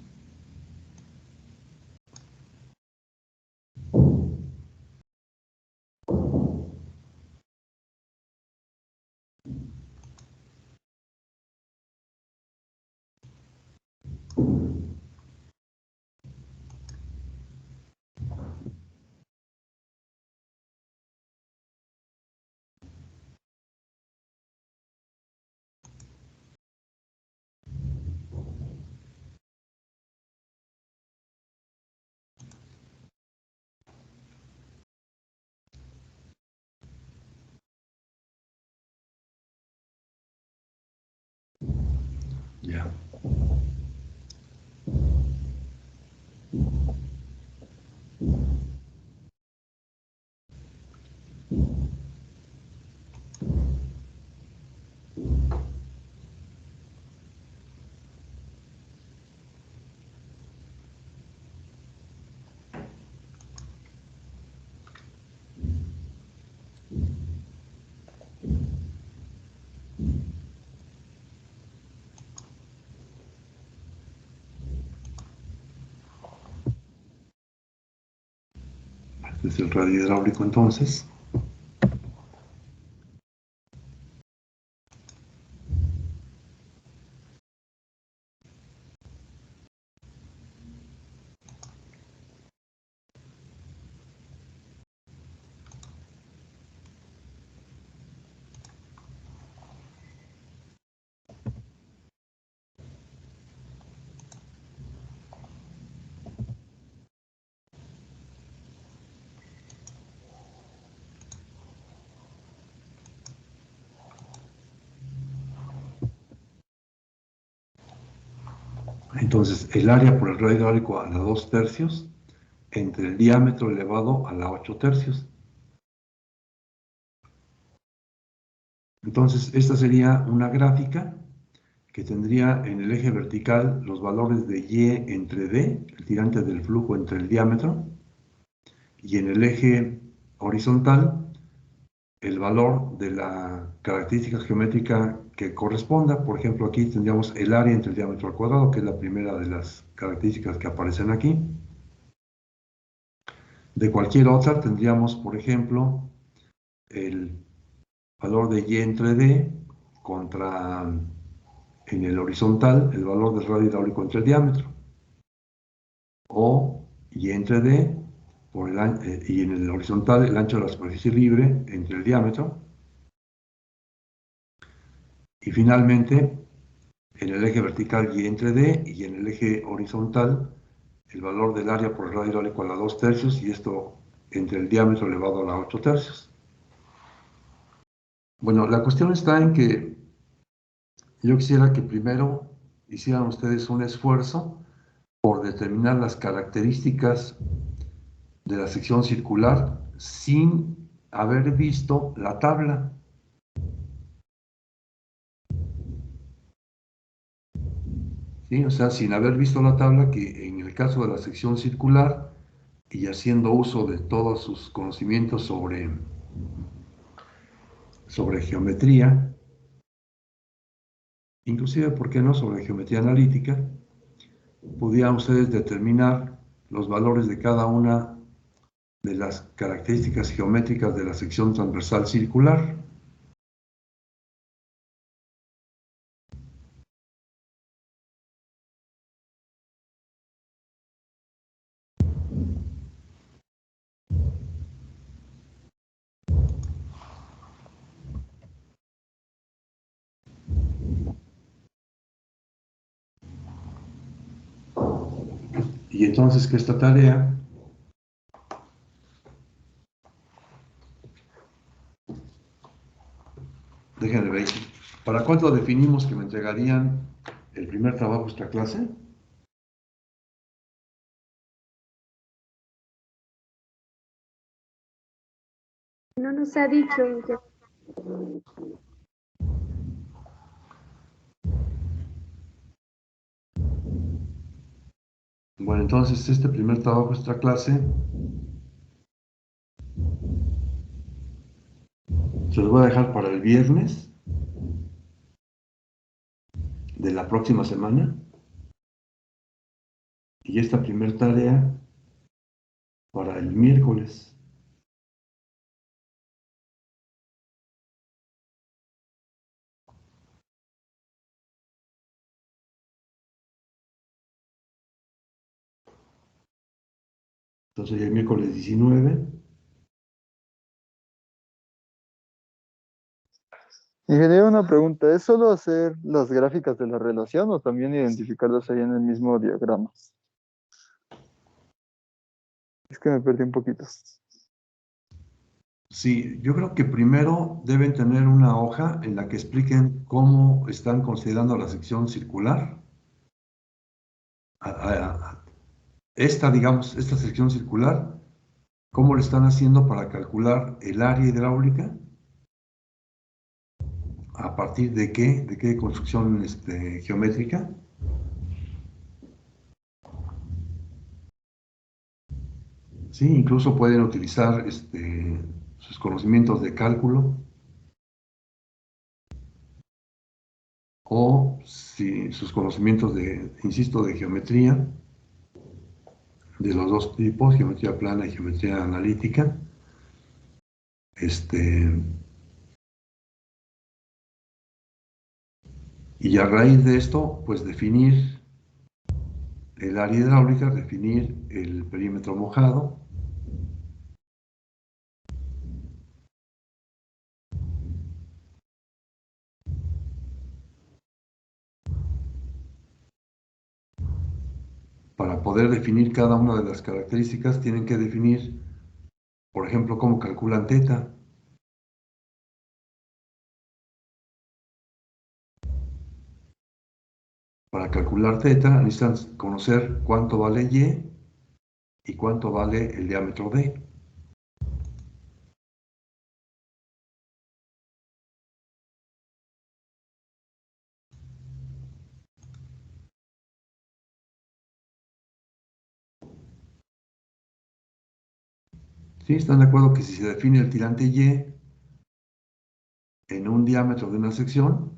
Ya. Este es el radio hidráulico entonces. Entonces, el área por el radio hidráulico a la 2/3 entre el diámetro elevado a la 8/3. Entonces, esta sería una gráfica que tendría en el eje vertical los valores de Y entre D, el tirante del flujo entre el diámetro, y en el eje horizontal el valor de la característica geométrica que corresponda. Por ejemplo, aquí tendríamos el área entre el diámetro al cuadrado, que es la primera de las características que aparecen aquí. De cualquier otra tendríamos, por ejemplo, el valor de y entre d contra, en el horizontal, el valor del radio hidráulico entre el diámetro. O y entre d por y en el horizontal el ancho de la superficie libre entre el diámetro. Y finalmente, en el eje vertical y entre d y en el eje horizontal el valor del área por el radio hidráulico a la 2/3 y esto entre el diámetro elevado a la 8/3. Bueno, la cuestión está en que yo quisiera que primero hicieran ustedes un esfuerzo por determinar las características de la sección circular sin haber visto la tabla. ¿Sí? O sea, sin haber visto la tabla, que en el caso de la sección circular y haciendo uso de todos sus conocimientos sobre geometría, inclusive, ¿por qué no?, sobre geometría analítica, pudieran ustedes determinar los valores de cada una de las características geométricas de la sección transversal circular. Y entonces que esta tarea déjenme ver, ¿para cuánto definimos que me entregarían el primer trabajo de esta clase? No nos ha dicho en qué. Bueno, entonces este primer trabajo de esta clase se los voy a dejar para el viernes de la próxima semana y esta primer tarea para el miércoles. Entonces ya el miércoles 19. Ingeniero, una pregunta, ¿es solo hacer las gráficas de la relación o también identificarlas ahí en el mismo diagrama? Es que me perdí un poquito. Sí, yo creo que primero deben tener una hoja en la que expliquen cómo están considerando la sección circular. Esta, digamos, esta sección circular, ¿cómo lo están haciendo para calcular el área hidráulica? ¿A partir de qué? ¿De qué construcción geométrica? Sí, incluso pueden utilizar sus conocimientos de cálculo o si sus conocimientos insisto, de geometría, de los dos tipos, geometría plana y geometría analítica. Y a raíz de esto, pues definir el área hidráulica, definir el perímetro mojado, para poder definir cada una de las características, tienen que definir, por ejemplo, cómo calculan θ. Para calcular θ necesitan conocer cuánto vale y cuánto vale el diámetro d. ¿Sí? ¿Están de acuerdo que si se define el tirante Y en un diámetro de una sección,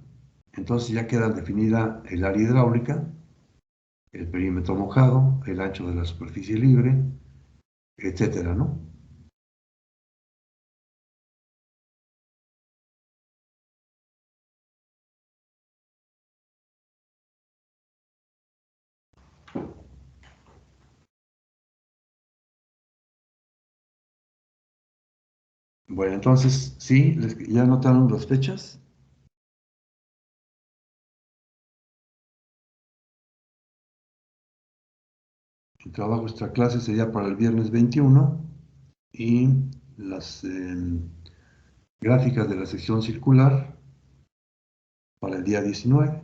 entonces ya queda definida el área hidráulica, el perímetro mojado, el ancho de la superficie libre, etcétera, ¿no? Bueno, entonces, ¿sí? ¿Ya anotaron las fechas? El trabajo de esta clase sería para el viernes 21 y las gráficas de la sección circular para el día 19.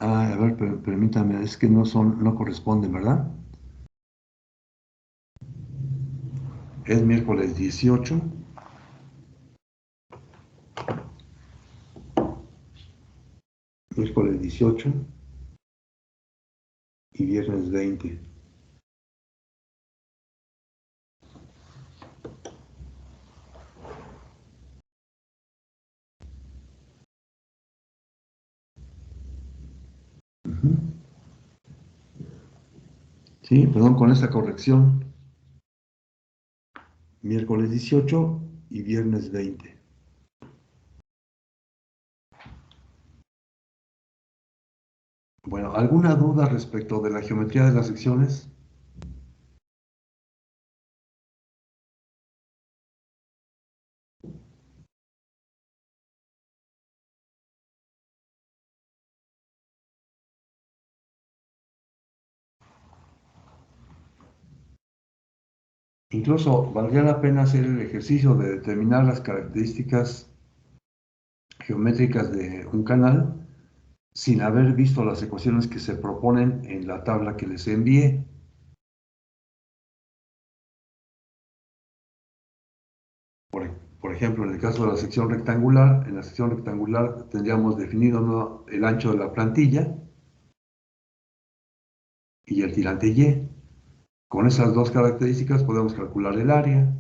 Ah, a ver, permítame, es que no corresponden, ¿verdad? Es miércoles 18, miércoles 18 y viernes 20. Ujú. Sí, perdón, con esta corrección, miércoles 18 y viernes 20. Bueno, ¿alguna duda respecto de la geometría de las secciones? Incluso valdría la pena hacer el ejercicio de determinar las características geométricas de un canal sin haber visto las ecuaciones que se proponen en la tabla que les envié. Por ejemplo, en el caso de la sección rectangular, en la sección rectangular tendríamos definido, ¿no?, el ancho de la plantilla y el tirante Y. Con esas dos características podemos calcular el área.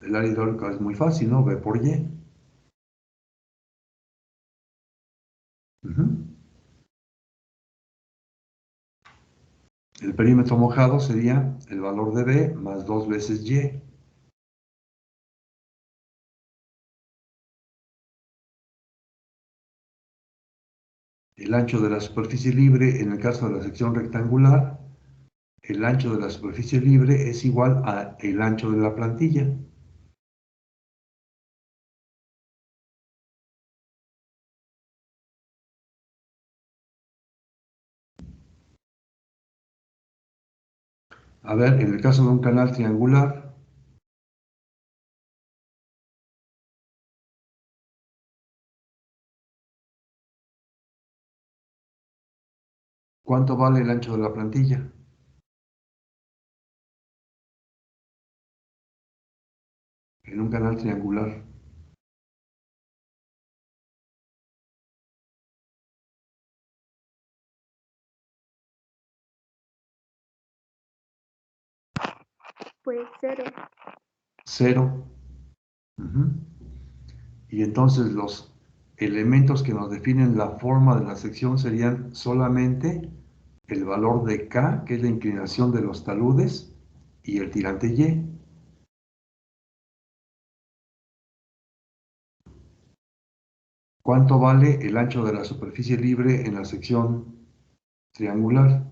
El área hidráulica es muy fácil, ¿no? B por Y. Ujú. El perímetro mojado sería el valor de B más 2 veces Y. El ancho de la superficie libre, en el caso de la sección rectangular, el ancho de la superficie libre es igual a el ancho de la plantilla. A ver, en el caso de un canal triangular, ¿cuánto vale el ancho de la plantilla? En un canal triangular. Pues 0. Cero. Ujú. Y entonces los elementos que nos definen la forma de la sección serían solamente el valor de K, que es la inclinación de los taludes, y el tirante Y. ¿Cuánto vale el ancho de la superficie libre en la sección triangular?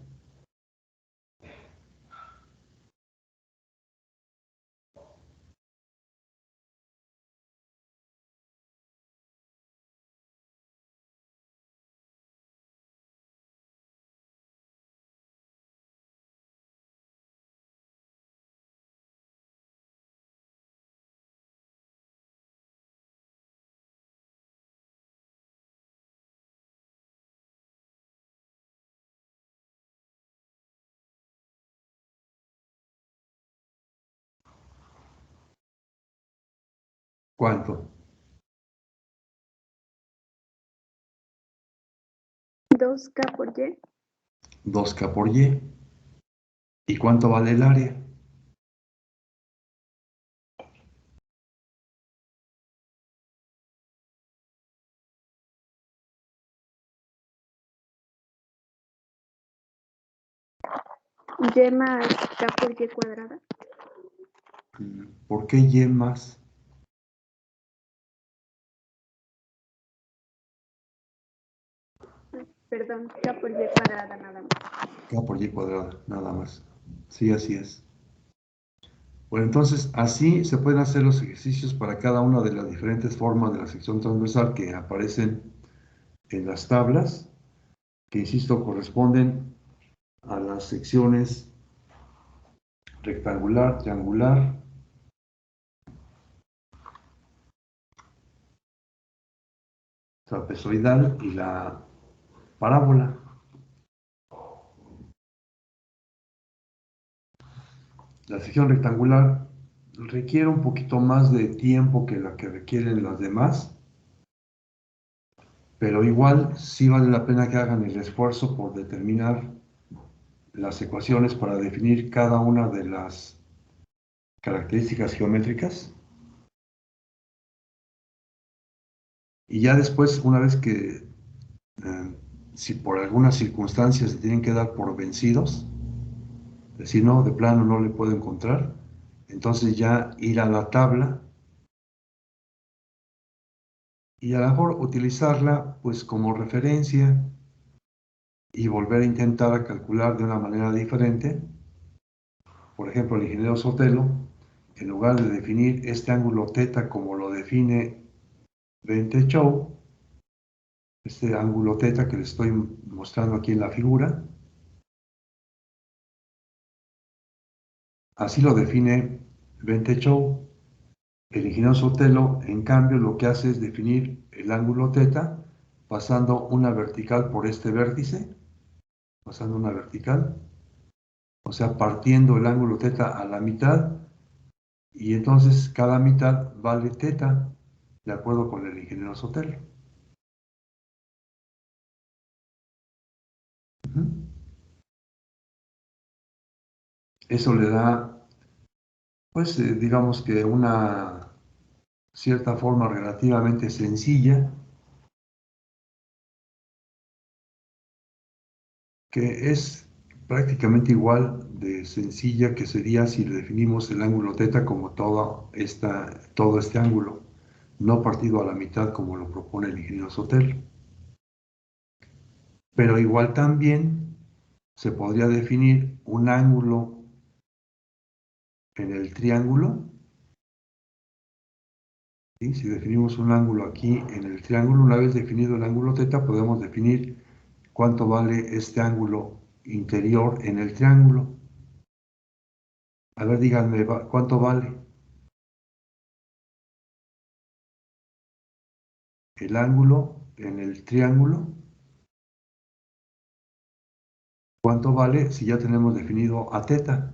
¿Cuánto? 2K por Y. 2K por Y. ¿Y cuánto vale el área? Y más K por Y cuadrada. ¿Por qué Y más? Perdón, K por Y cuadrada nada más. K por Y cuadrada, nada más. Sí, así es. Bueno, entonces así se pueden hacer los ejercicios para cada una de las diferentes formas de la sección transversal que aparecen en las tablas, que insisto, corresponden a las secciones rectangular, triangular, trapezoidal y la parábola. La sección rectangular requiere un poquito más de tiempo que la que requieren las demás, pero igual sí vale la pena que hagan el esfuerzo por determinar las ecuaciones para definir cada una de las características geométricas. Y ya después, una vez que, si por algunas circunstancias se tienen que dar por vencidos, decir, no, de plano no le puedo encontrar, entonces ya ir a la tabla y a lo mejor utilizarla pues como referencia y volver a intentar a calcular de una manera diferente. Por ejemplo, el ingeniero Sotelo, en lugar de definir este ángulo θ como lo define Bentechow, este ángulo θ que les estoy mostrando aquí en la figura, así lo define Bentechow. El ingeniero Sotelo, en cambio, lo que hace es definir el ángulo θ pasando una vertical por este vértice, pasando una vertical, o sea, partiendo el ángulo θ a la mitad, y entonces cada mitad vale θ, de acuerdo con el ingeniero Sotelo. Eso le da, pues, digamos que una cierta forma relativamente sencilla, que es prácticamente igual de sencilla que sería si le definimos el ángulo θ como todo este ángulo, no partido a la mitad como lo propone el ingeniero Sotelo. Pero igual también se podría definir un ángulo en el triángulo. ¿Sí? Si definimos un ángulo aquí en el triángulo, una vez definido el ángulo θ, podemos definir cuánto vale este ángulo interior en el triángulo. A ver, díganme, ¿cuánto vale el ángulo en el triángulo? ¿Cuánto vale si ya tenemos definido a θ?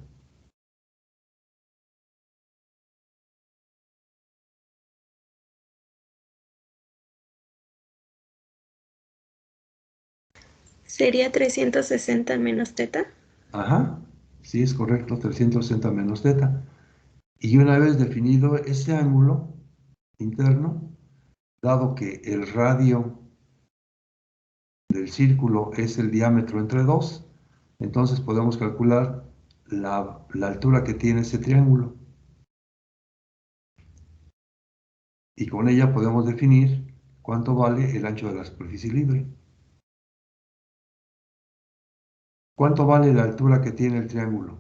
Sería 360 menos θ. Ajá, sí es correcto, 360 menos θ. Y una vez definido ese ángulo interno, dado que el radio del círculo es el diámetro entre dos, entonces podemos calcular la altura que tiene ese triángulo. Y con ella podemos definir cuánto vale el ancho de la superficie libre. ¿Cuánto vale la altura que tiene el triángulo?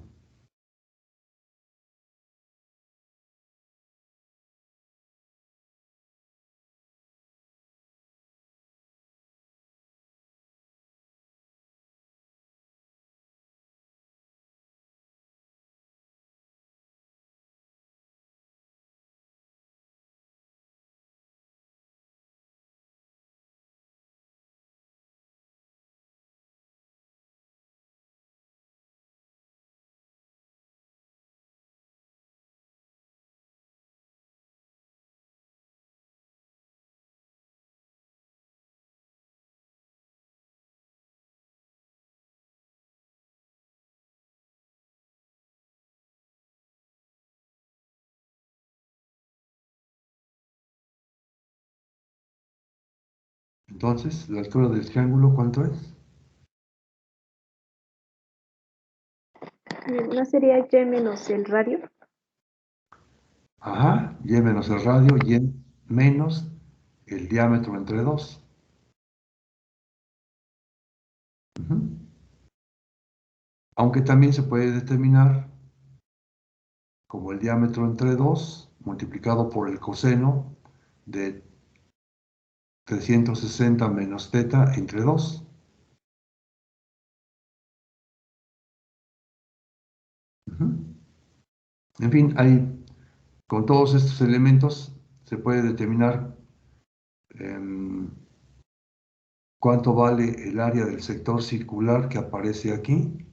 Entonces, la altura del triángulo, ¿cuánto es? ¿No sería y menos el radio? Ajá, y menos el radio y menos el diámetro entre 2. Aunque también se puede determinar como el diámetro entre 2 multiplicado por el coseno de 360 menos teta entre 2. En fin, con todos estos elementos se puede determinar cuánto vale el área del sector circular que aparece aquí,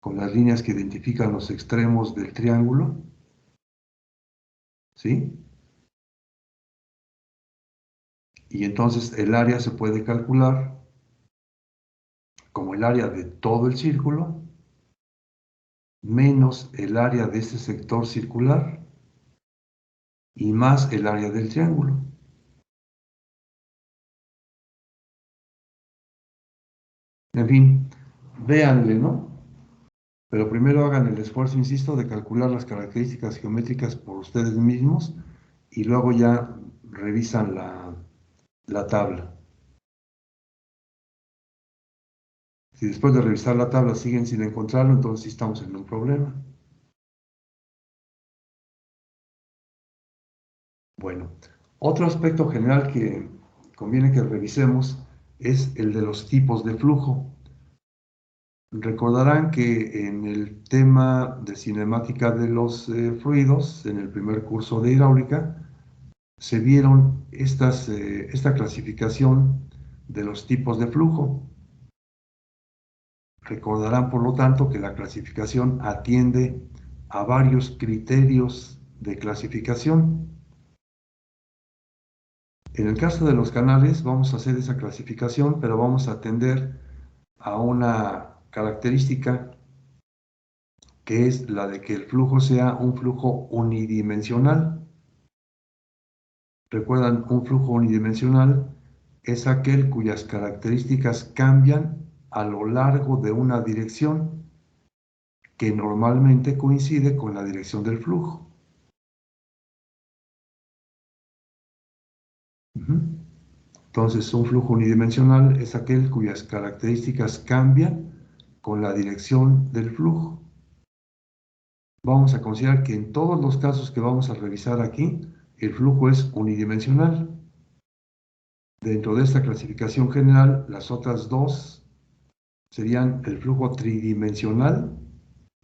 con las líneas que identifican los extremos del triángulo, ¿sí? Y entonces el área se puede calcular como el área de todo el círculo menos el área de este sector circular y más el área del triángulo. En fin, véanle, ¿no? Pero primero hagan el esfuerzo, insisto, de calcular las características geométricas por ustedes mismos y luego ya revisan la tabla. Si después de revisar la tabla siguen sin encontrarlo, entonces sí estamos en un problema. Bueno, otro aspecto general que conviene que revisemos es el de los tipos de flujo. Recordarán que en el tema de cinemática de los fluidos, en el primer curso de hidráulica, se vieron esta clasificación de los tipos de flujo. Recordarán, por lo tanto, que la clasificación atiende a varios criterios de clasificación. En el caso de los canales vamos a hacer esa clasificación, pero vamos a atender a una característica que es la de que el flujo sea un flujo unidimensional. Recuerdan, un flujo unidimensional es aquel cuyas características cambian a lo largo de una dirección que normalmente coincide con la dirección del flujo. Entonces, un flujo unidimensional es aquel cuyas características cambian con la dirección del flujo. Vamos a considerar que en todos los casos que vamos a revisar aquí, el flujo es unidimensional. Dentro de esta clasificación general, las otras dos serían el flujo tridimensional,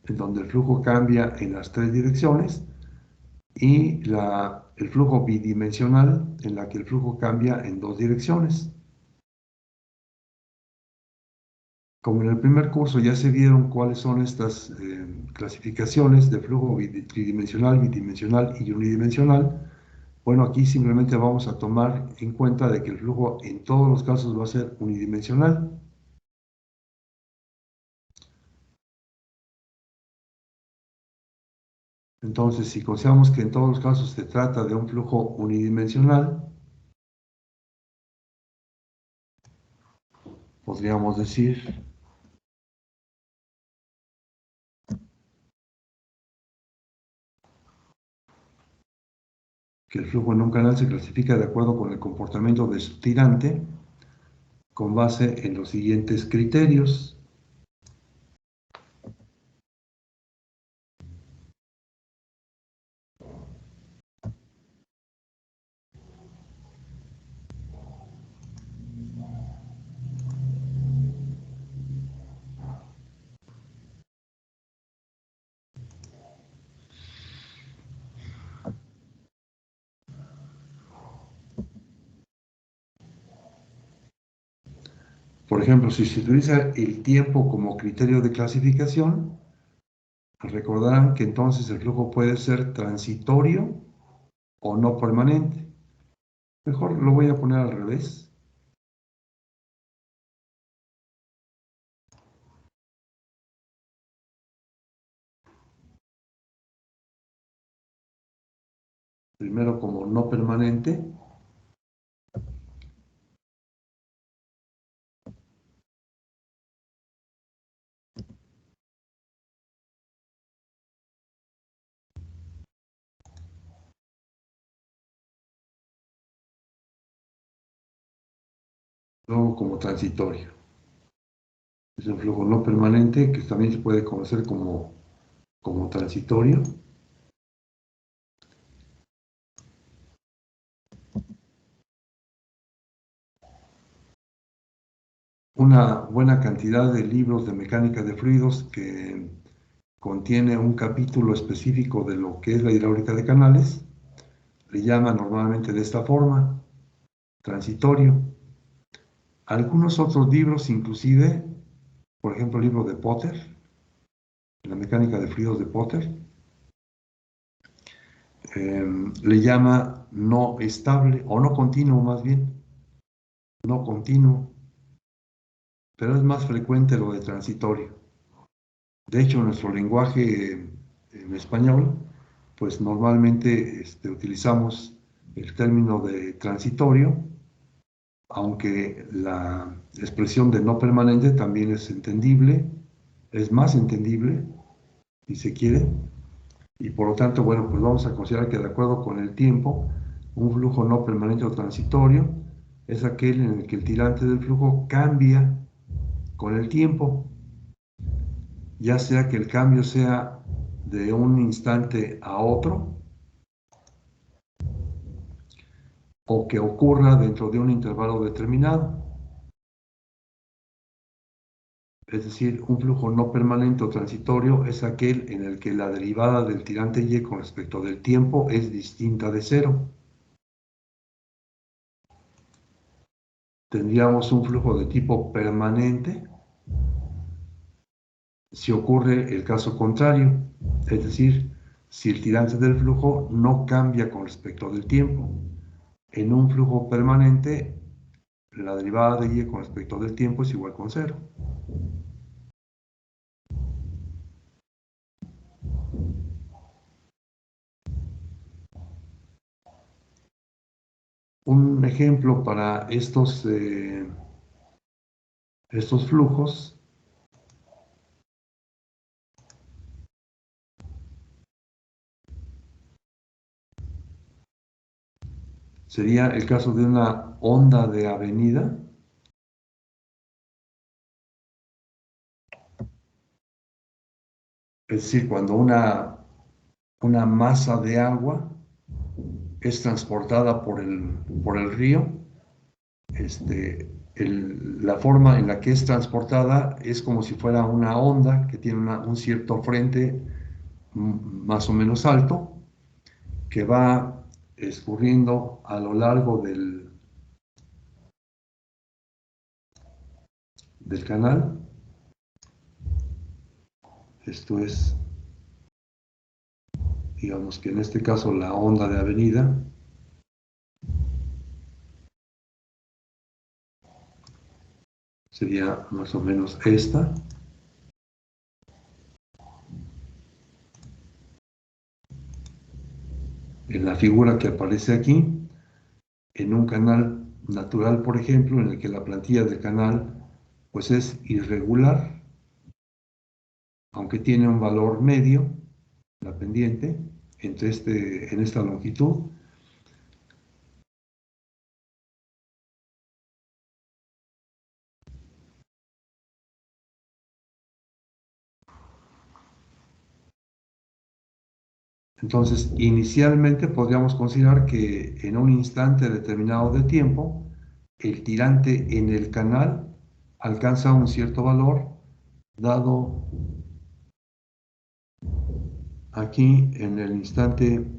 en donde el flujo cambia en las tres direcciones, y el flujo bidimensional, en la que el flujo cambia en dos direcciones. Como en el primer curso ya se vieron cuáles son estas clasificaciones de flujo tridimensional, bidimensional y unidimensional, bueno, aquí simplemente vamos a tomar en cuenta de que el flujo en todos los casos va a ser unidimensional. Entonces, si consideramos que en todos los casos se trata de un flujo unidimensional, podríamos decir que el flujo en un canal se clasifica de acuerdo con el comportamiento de su tirante con base en los siguientes criterios. Por ejemplo, si se utiliza el tiempo como criterio de clasificación, recordarán que entonces el flujo puede ser transitorio o no permanente. Mejor lo voy a poner al revés. Primero como no permanente luego como transitorio. Es un flujo no permanente que también se puede conocer como transitorio. Una buena cantidad de libros de mecánica de fluidos que contiene un capítulo específico de lo que es la hidráulica de canales, le llama normalmente de esta forma, transitorio. Algunos otros libros, inclusive, por ejemplo, el libro de Potter, la mecánica de fluidos de Potter, le llama no estable, o no continuo más bien, no continuo, pero es más frecuente lo de transitorio. De hecho, en nuestro lenguaje en español, pues normalmente utilizamos el término de transitorio, aunque la expresión de no permanente también es entendible, es más entendible, si se quiere, y por lo tanto, bueno, pues vamos a considerar que de acuerdo con el tiempo, un flujo no permanente o transitorio es aquel en el que el tirante del flujo cambia con el tiempo, ya sea que el cambio sea de un instante a otro o que ocurra dentro de un intervalo determinado. Es decir, un flujo no permanente o transitorio es aquel en el que la derivada del tirante Y con respecto del tiempo es distinta de cero. Tendríamos un flujo de tipo permanente si ocurre el caso contrario, es decir, si el tirante del flujo no cambia con respecto del tiempo. En un flujo permanente, la derivada de Y con respecto del tiempo es igual con cero. Un ejemplo para estos flujos sería el caso de una onda de avenida. Es decir, cuando una masa de agua es transportada por el río, la forma en la que es transportada es como si fuera una onda que tiene un cierto frente más o menos alto, que va escurriendo a lo largo del canal. Esto es, digamos que en este caso, la onda de avenida. Sería más o menos esta. En la figura que aparece aquí, en un canal natural, por ejemplo, en el que la plantilla del canal pues es irregular, aunque tiene un valor medio, la pendiente, en esta longitud. Entonces, inicialmente podríamos considerar que en un instante determinado de tiempo, el tirante en el canal alcanza un cierto valor, dado aquí en el instante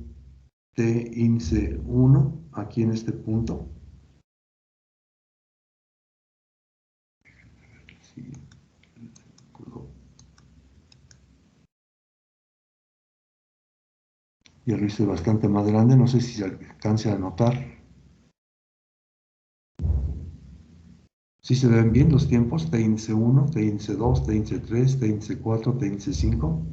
t índice 1, aquí en este punto. Ya lo hice bastante más grande, no sé si se alcance a notar. ¿Sí se ven bien los tiempos? T índice 1, T índice 2, T índice 3, T índice 4, T índice 5.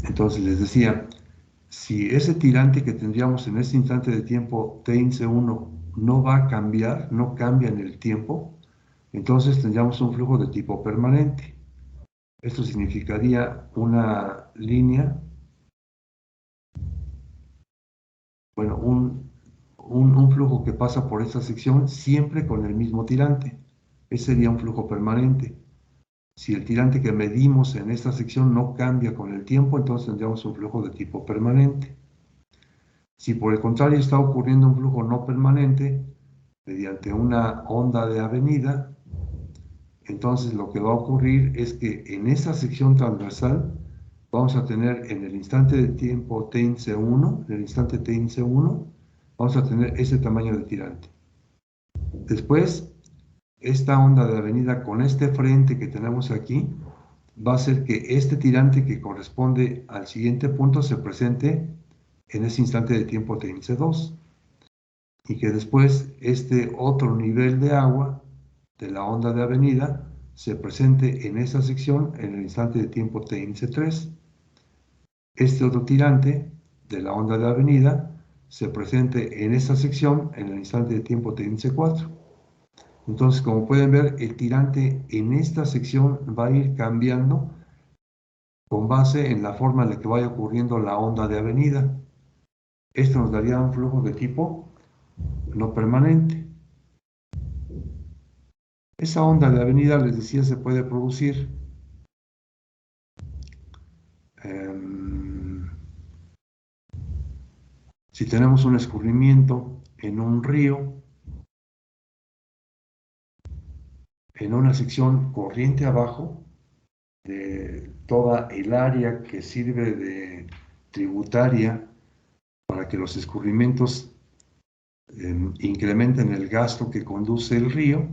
Entonces les decía, si ese tirante que tendríamos en este instante de tiempo T índice 1 no va a cambiar, no cambia en el tiempo, entonces tendríamos un flujo de tipo permanente. Esto significaría una línea, bueno, un flujo que pasa por esta sección siempre con el mismo tirante. Ese sería un flujo permanente. Si el tirante que medimos en esta sección no cambia con el tiempo, entonces tendríamos un flujo de tipo permanente. Si por el contrario está ocurriendo un flujo no permanente mediante una onda de avenida, entonces lo que va a ocurrir es que en esta sección transversal vamos a tener en el instante de tiempo t índice 1, en el instante t índice 1, vamos a tener ese tamaño de tirante. Después, esta onda de avenida con este frente que tenemos aquí va a hacer que este tirante que corresponde al siguiente punto se presente en ese instante de tiempo t índice 2 y que después este otro nivel de agua de la onda de avenida se presente en esa sección en el instante de tiempo t índice 3. Este otro tirante de la onda de avenida se presente en esa sección en el instante de tiempo t índice 4. Entonces, como pueden ver, el tirante en esta sección va a ir cambiando con base en la forma en la que vaya ocurriendo la onda de avenida. Esto nos daría un flujo de tipo no permanente. Esa onda de avenida, les decía, se puede producir si tenemos un escurrimiento en un río, en una sección corriente abajo de toda el área que sirve de tributaria para que los escurrimientos incrementen el gasto que conduce el río.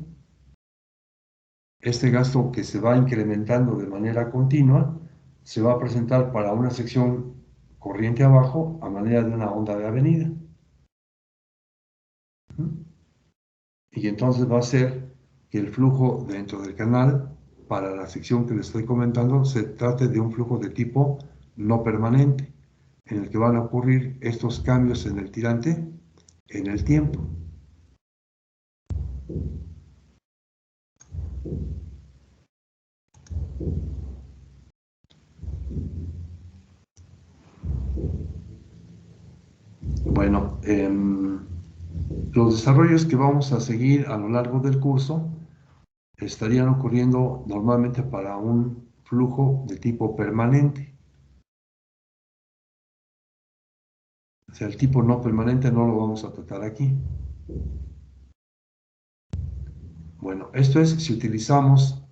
Este gasto que se va incrementando de manera continua se va a presentar para una sección corriente abajo a manera de una onda de avenida. Y entonces va a ser que el flujo dentro del canal para la sección que les estoy comentando se trate de un flujo de tipo no permanente, en el que van a ocurrir estos cambios en el tirante en el tiempo. Bueno, los desarrollos que vamos a seguir a lo largo del curso estarían ocurriendo normalmente para un flujo de tipo permanente. O sea, el tipo no permanente no lo vamos a tratar aquí. Bueno, esto es si utilizamos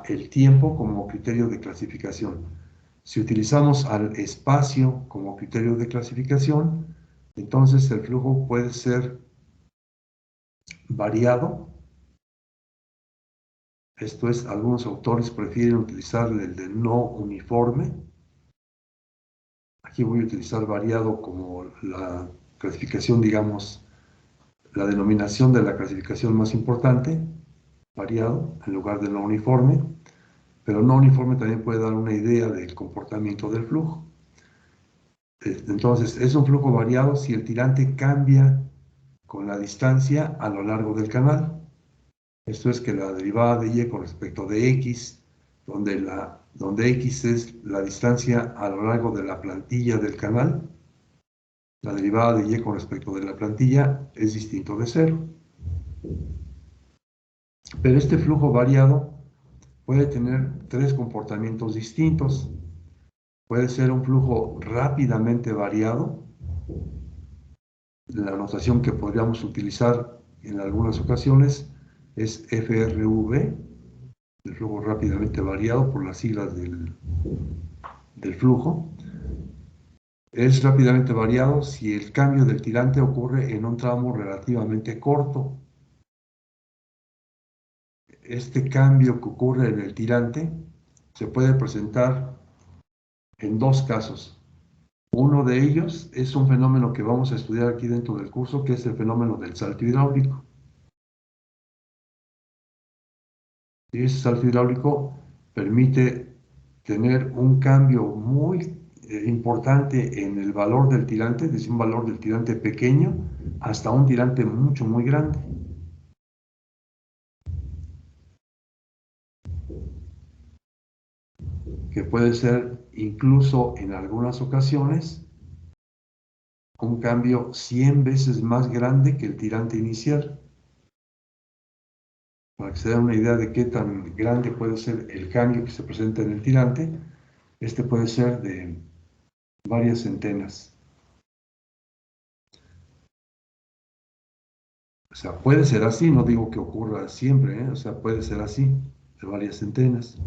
el tiempo como criterio de clasificación. Si utilizamos al espacio como criterio de clasificación, entonces el flujo puede ser variado. Esto es, algunos autores prefieren utilizar el de no uniforme. Aquí voy a utilizar variado como la clasificación, digamos, la denominación de la clasificación más importante, variado, en lugar de no uniforme. Pero no uniforme también puede dar una idea del comportamiento del flujo. Entonces, es un flujo variado si el tirante cambia con la distancia a lo largo del canal. Esto es que la derivada de y con respecto de x, donde x es la distancia a lo largo de la plantilla del canal, la derivada de y con respecto de la plantilla es distinto de 0. Pero este flujo variado puede tener tres comportamientos distintos. Puede ser un flujo rápidamente variado. La notación que podríamos utilizar en algunas ocasiones es FRV, el flujo rápidamente variado por las siglas del flujo. Es rápidamente variado si el cambio del tirante ocurre en un tramo relativamente corto. Este cambio que ocurre en el tirante se puede presentar en dos casos. Uno de ellos es un fenómeno que vamos a estudiar aquí dentro del curso, que es el fenómeno del salto hidráulico. Y ese salto hidráulico permite tener un cambio muy importante en el valor del tirante, desde un valor del tirante pequeño hasta un tirante mucho, muy grande. Que puede ser incluso en algunas ocasiones un cambio 100 veces más grande que el tirante inicial. Para que se den una idea de qué tan grande puede ser el cambio que se presenta en el tirante, este puede ser de varias centenas. O sea, puede ser así, no digo que ocurra siempre, ¿eh? O sea, puede ser así, de varias centenas.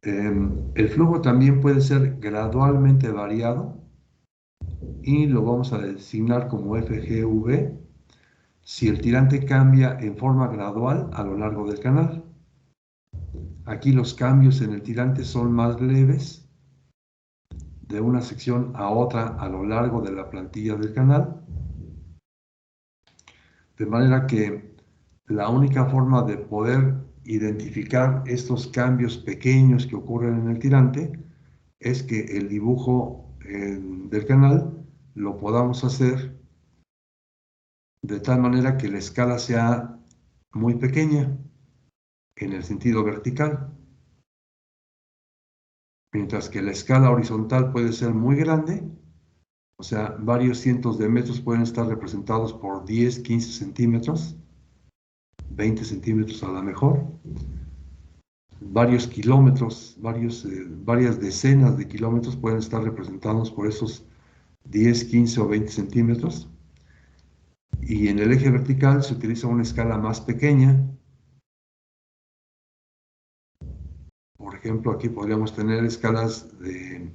El flujo también puede ser gradualmente variado y lo vamos a designar como FGV si el tirante cambia en forma gradual a lo largo del canal. Aquí los cambios en el tirante son más leves de una sección a otra a lo largo de la plantilla del canal, de manera que la única forma de poder identificar estos cambios pequeños que ocurren en el tirante es que el dibujo del canal lo podamos hacer de tal manera que la escala sea muy pequeña en el sentido vertical, mientras que la escala horizontal puede ser muy grande, o sea, varios cientos de metros pueden estar representados por 10, 15 centímetros, 20 centímetros a lo mejor, varios kilómetros, varias decenas de kilómetros pueden estar representados por esos 10, 15 o 20 centímetros. Y en el eje vertical se utiliza una escala más pequeña. Por ejemplo, aquí podríamos tener escalas de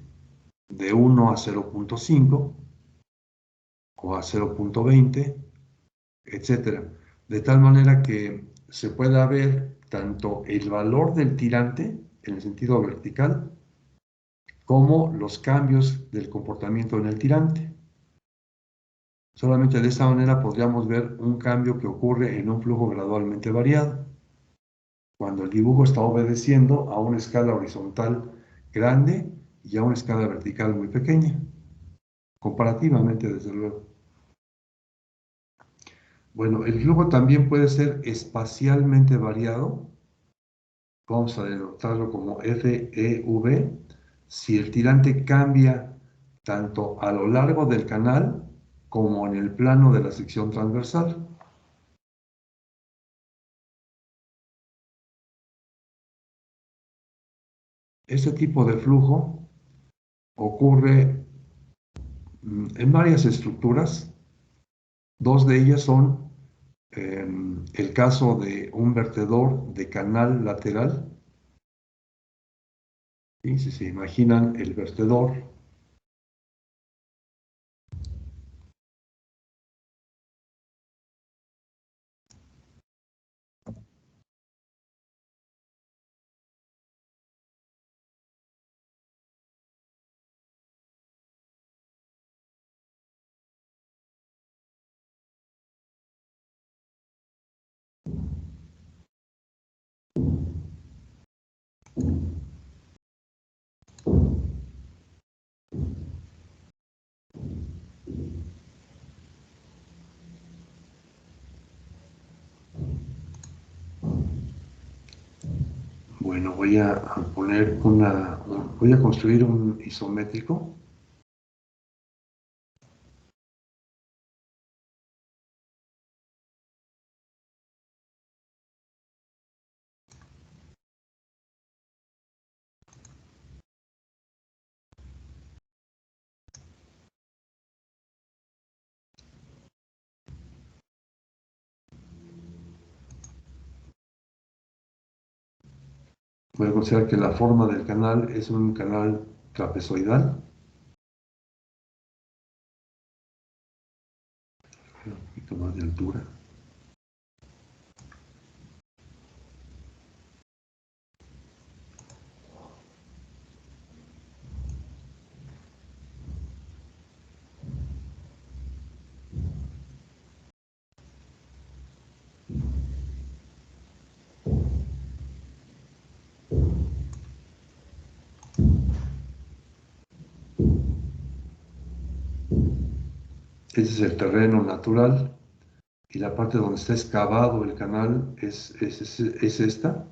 1 a 0.5 o a 0.20, etcétera. De tal manera que se pueda ver tanto el valor del tirante en el sentido vertical como los cambios del comportamiento en el tirante. Solamente de esta manera podríamos ver un cambio que ocurre en un flujo gradualmente variado, cuando el dibujo está obedeciendo a una escala horizontal grande y a una escala vertical muy pequeña, comparativamente, desde luego. Bueno, el flujo también puede ser espacialmente variado. Vamos a denotarlo como FEV, si el tirante cambia tanto a lo largo del canal como en el plano de la sección transversal. Este tipo de flujo ocurre en varias estructuras. Dos de ellas son el caso de un vertedor de canal lateral. ¿Sí? Si se imaginan el vertedor, bueno, voy a poner voy a construir un isométrico. Voy a considerar que la forma del canal es un canal trapezoidal. Un poquito más de altura. Ese es el terreno natural y la parte donde está excavado el canal es esta.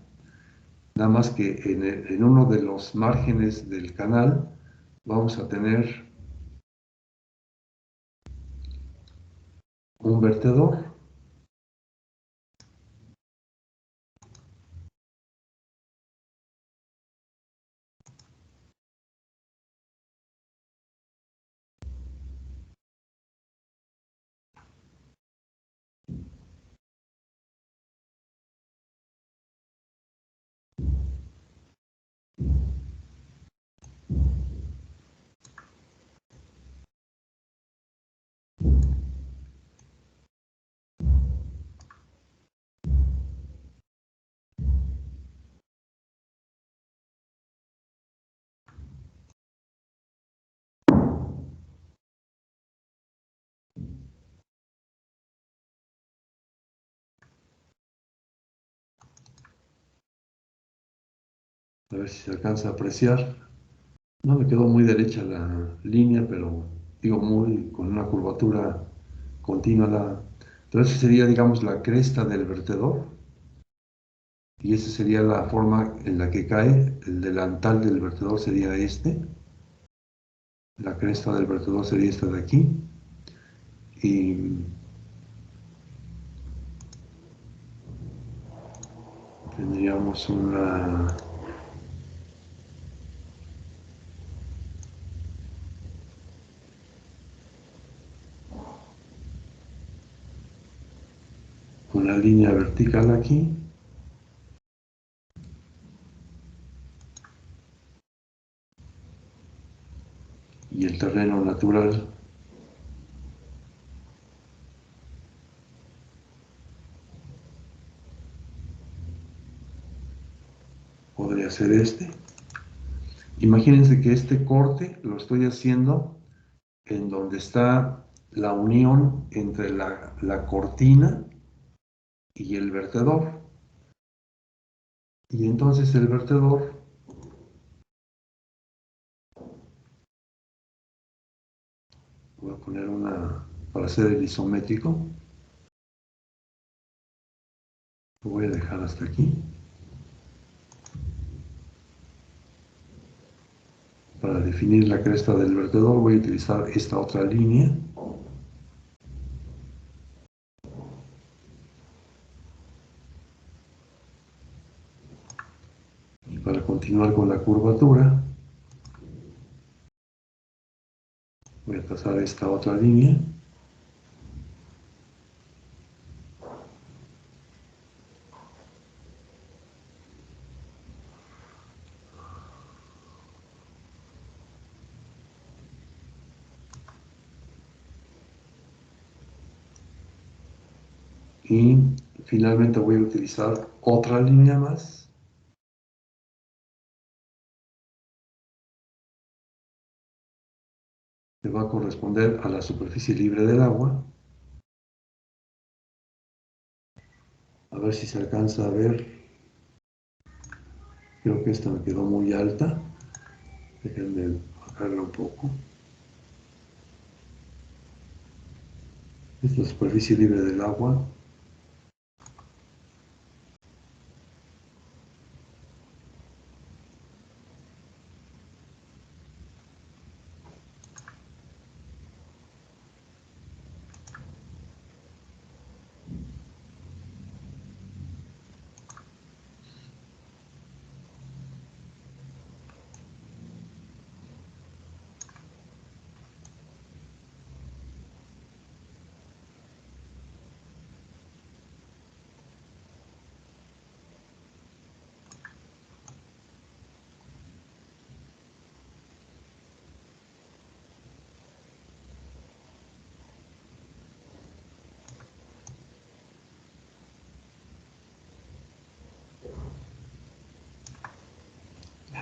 Nada más que en uno de los márgenes del canal vamos a tener un vertedor. A ver si se alcanza a apreciar. No me quedó muy derecha la línea, pero digo muy con una curvatura continua. Entonces sería, digamos, la cresta del vertedor y esa sería la forma en la que cae. El delantal del vertedor sería este. La cresta del vertedor sería esta de aquí. Y tendríamos una línea vertical aquí. Y el terreno natural podría ser este. Imagínense que este corte lo estoy haciendo en donde está la unión entre la cortina y el vertedor. Y entonces el vertedor voy a poner para hacer el isométrico, lo voy a dejar hasta aquí. Para definir la cresta del vertedor voy a utilizar esta otra línea. Y para continuar con la curvatura voy a trazar esta otra línea. Y finalmente voy a utilizar otra línea más que va a corresponder a la superficie libre del agua. A ver si se alcanza a ver. Creo que esta me quedó muy alta. Déjenme bajarla un poco. Esta es la superficie libre del agua.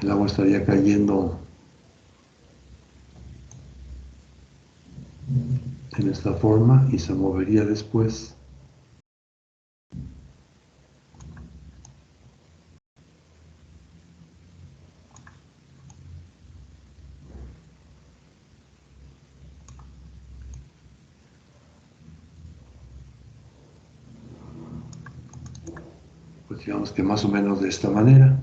El agua estaría cayendo en esta forma y se movería después. digamos que más o menos de esta manera.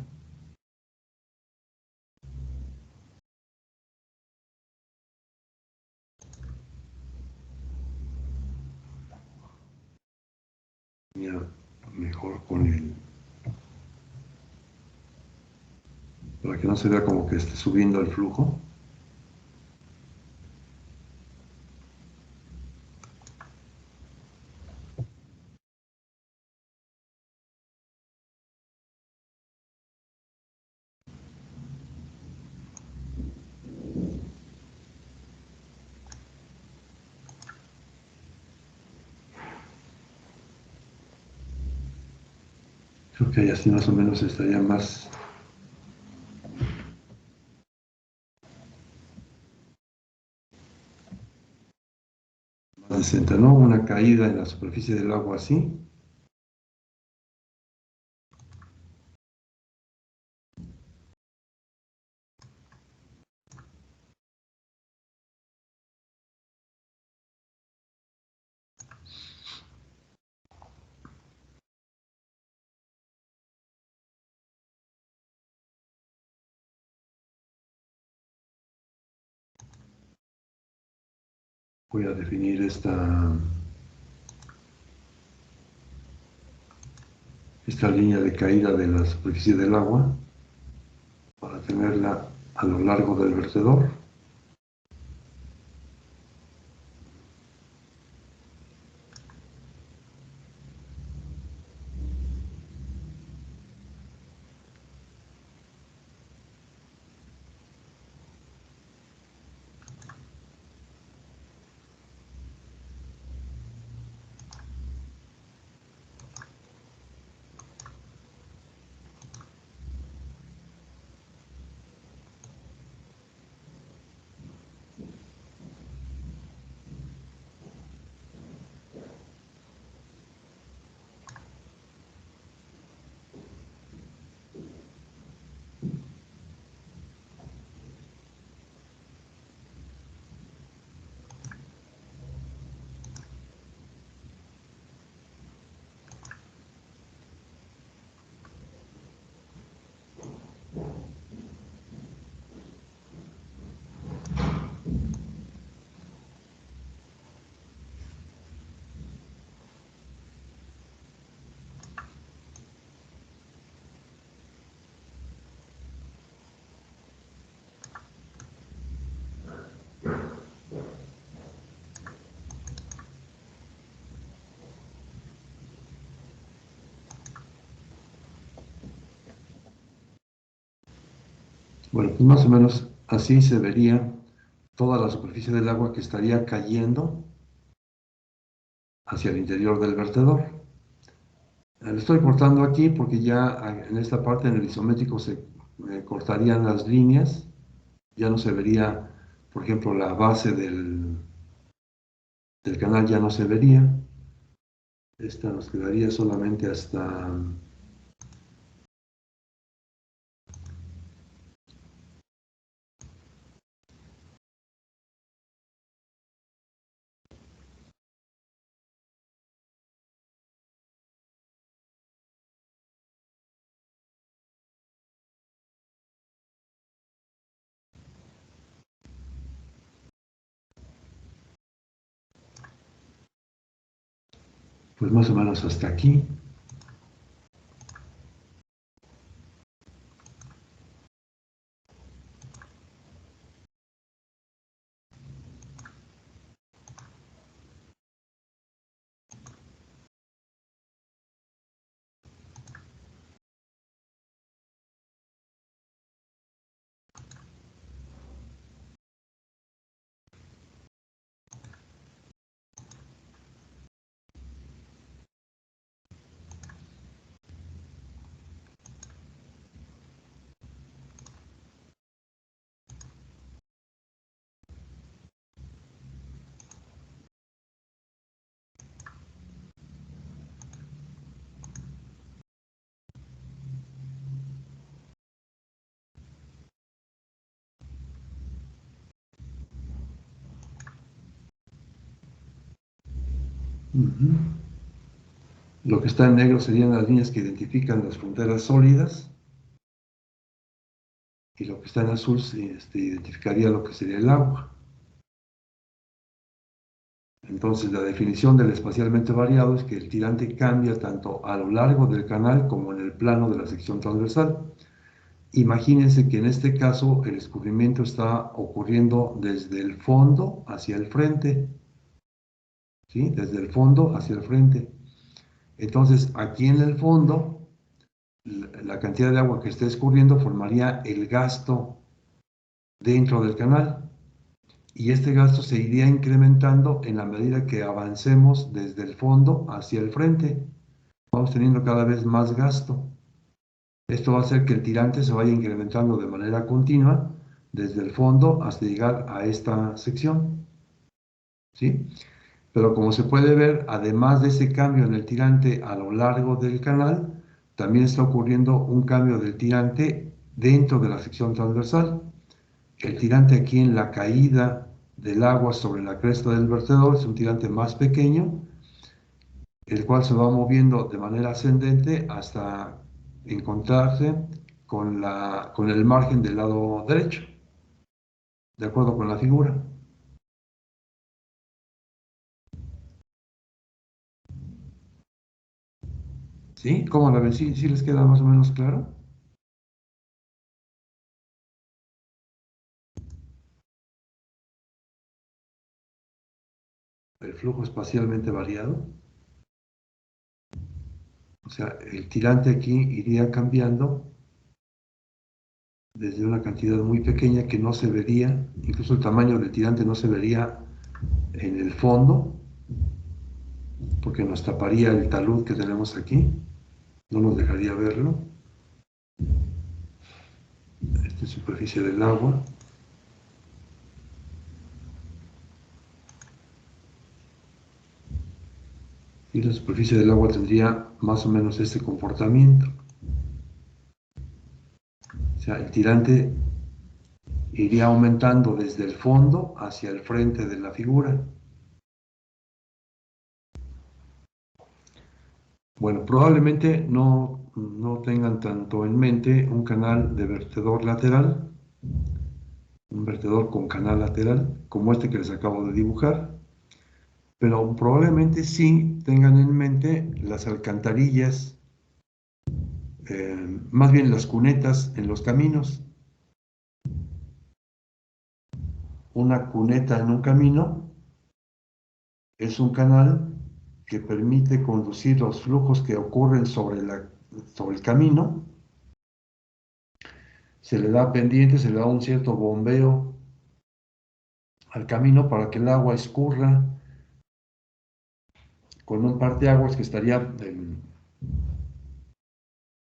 Mira, mejor con el... para que no se vea como que esté subiendo el flujo. Creo que ahí así más o menos estaría más decente, ¿no? Una caída en la superficie del agua así. Voy a definir esta línea de caída de la superficie del agua para tenerla a lo largo del vertedor. Bueno, pues más o menos así se vería toda la superficie del agua que estaría cayendo hacia el interior del vertedor. Lo estoy cortando aquí porque ya en esta parte, en el isométrico, se cortarían las líneas. Ya no se vería, por ejemplo, la base del canal ya no se vería. Esta nos quedaría solamente hasta... pues más o menos hasta aquí. Uh -huh. Lo que está en negro serían las líneas que identifican las fronteras sólidas, y lo que está en azul identificaría lo que sería el agua. Entonces, la definición del espacialmente variado es que el tirante cambia tanto a lo largo del canal como en el plano de la sección transversal. Imagínense que en este caso el escurrimiento está ocurriendo desde el fondo hacia el frente, ¿sí? Desde el fondo hacia el frente. Entonces, aquí en el fondo, la cantidad de agua que esté escurriendo formaría el gasto dentro del canal. Y este gasto se iría incrementando en la medida que avancemos desde el fondo hacia el frente. Vamos teniendo cada vez más gasto. Esto va a hacer que el tirante se vaya incrementando de manera continua desde el fondo hasta llegar a esta sección, ¿sí? Pero como se puede ver, además de ese cambio en el tirante a lo largo del canal, también está ocurriendo un cambio del tirante dentro de la sección transversal. El tirante aquí en la caída del agua sobre la cresta del vertedor es un tirante más pequeño, el cual se va moviendo de manera ascendente hasta encontrarse con el margen del lado derecho, de acuerdo con la figura. ¿Sí? ¿Cómo la ven? ¿Sí les queda más o menos claro? El flujo espacialmente variado. O sea, el tirante aquí iría cambiando desde una cantidad muy pequeña que no se vería, incluso el tamaño del tirante no se vería en el fondo, porque nos taparía el talud que tenemos aquí, no nos dejaría verlo. Esta es superficie del agua. Y la superficie del agua tendría más o menos este comportamiento. O sea, el tirante iría aumentando desde el fondo hacia el frente de la figura. Bueno, probablemente no tengan tanto en mente un canal de vertedor lateral, un vertedor con canal lateral, como este que les acabo de dibujar, pero probablemente sí tengan en mente las alcantarillas, más bien las cunetas en los caminos. Una cuneta en un camino es un canal que permite conducir los flujos que ocurren sobre el camino. Se le da pendiente, se le da un cierto bombeo al camino para que el agua escurra con un parteaguas que estaría,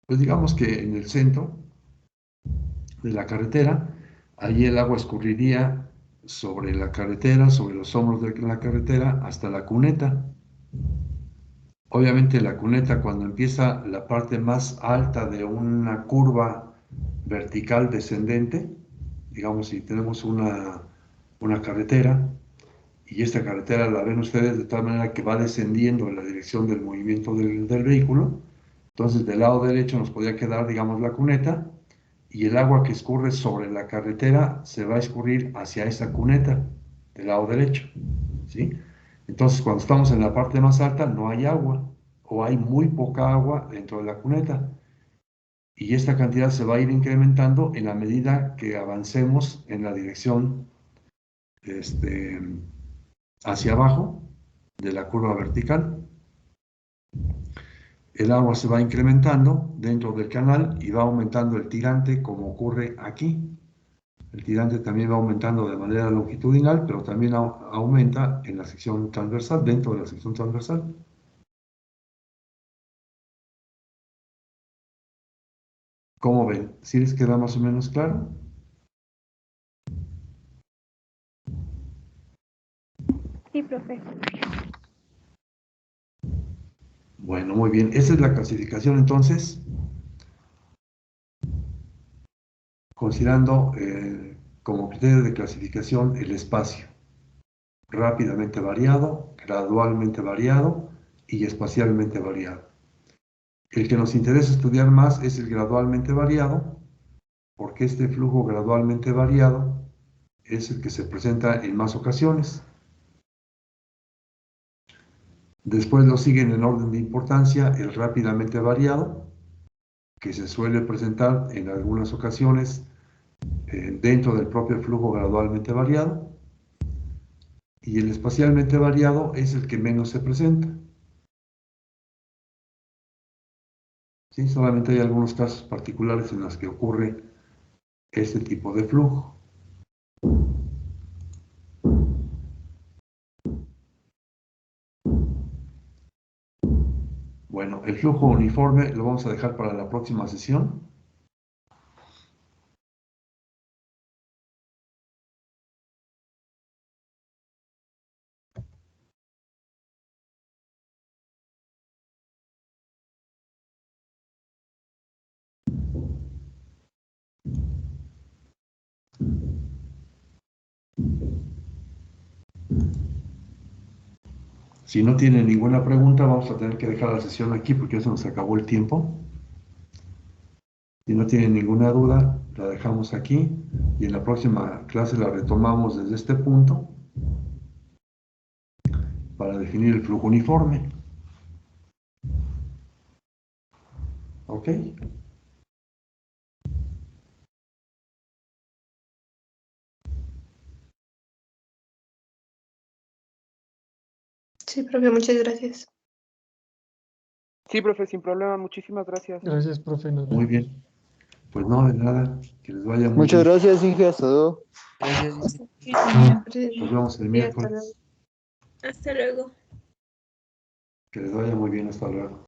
pues digamos que en el centro de la carretera. Allí el agua escurriría sobre la carretera, sobre los hombros de la carretera, hasta la cuneta. Obviamente la cuneta, cuando empieza la parte más alta de una curva vertical descendente, digamos si tenemos una carretera, y esta carretera la ven ustedes de tal manera que va descendiendo en la dirección del movimiento del vehículo, entonces del lado derecho nos podría quedar, digamos, la cuneta, y el agua que escurre sobre la carretera se va a escurrir hacia esa cuneta del lado derecho, ¿sí? Entonces, cuando estamos en la parte más alta, no hay agua, o hay muy poca agua dentro de la cuneta, y esta cantidad se va a ir incrementando en la medida que avancemos en la dirección hacia abajo de la curva vertical. El agua se va incrementando dentro del canal y va aumentando el tirante, como ocurre aquí. El tirante también va aumentando de manera longitudinal, pero también aumenta en la sección transversal, dentro de la sección transversal. ¿Cómo ven? ¿Sí les queda más o menos claro? Sí, profe. Bueno, muy bien. Esa es la clasificación entonces, considerando como criterio de clasificación el espacio. Rápidamente variado, gradualmente variado y espacialmente variado. El que nos interesa estudiar más es el gradualmente variado, porque este flujo gradualmente variado es el que se presenta en más ocasiones. Después lo siguen en orden de importancia el rápidamente variado, que se suele presentar en algunas ocasiones dentro del propio flujo gradualmente variado, y el espacialmente variado es el que menos se presenta. ¿Sí? Solamente hay algunos casos particulares en los que ocurre este tipo de flujo. Bueno, el flujo uniforme lo vamos a dejar para la próxima sesión. Si no tienen ninguna pregunta, vamos a tener que dejar la sesión aquí porque ya se nos acabó el tiempo. Si no tienen ninguna duda, la dejamos aquí y en la próxima clase la retomamos desde este punto para definir el flujo uniforme. ¿Ok? Sí, profe, muchas gracias. Sí, profe, sin problema. Muchísimas gracias. Gracias, profe. Nos Muy vemos. bien. Pues no, de nada. Que les vaya muy Muchas bien. gracias, Inge. Hasta luego. Gracias. Nos vemos el Sí, hasta luego. miércoles. Hasta luego. Que les vaya muy bien. Hasta luego.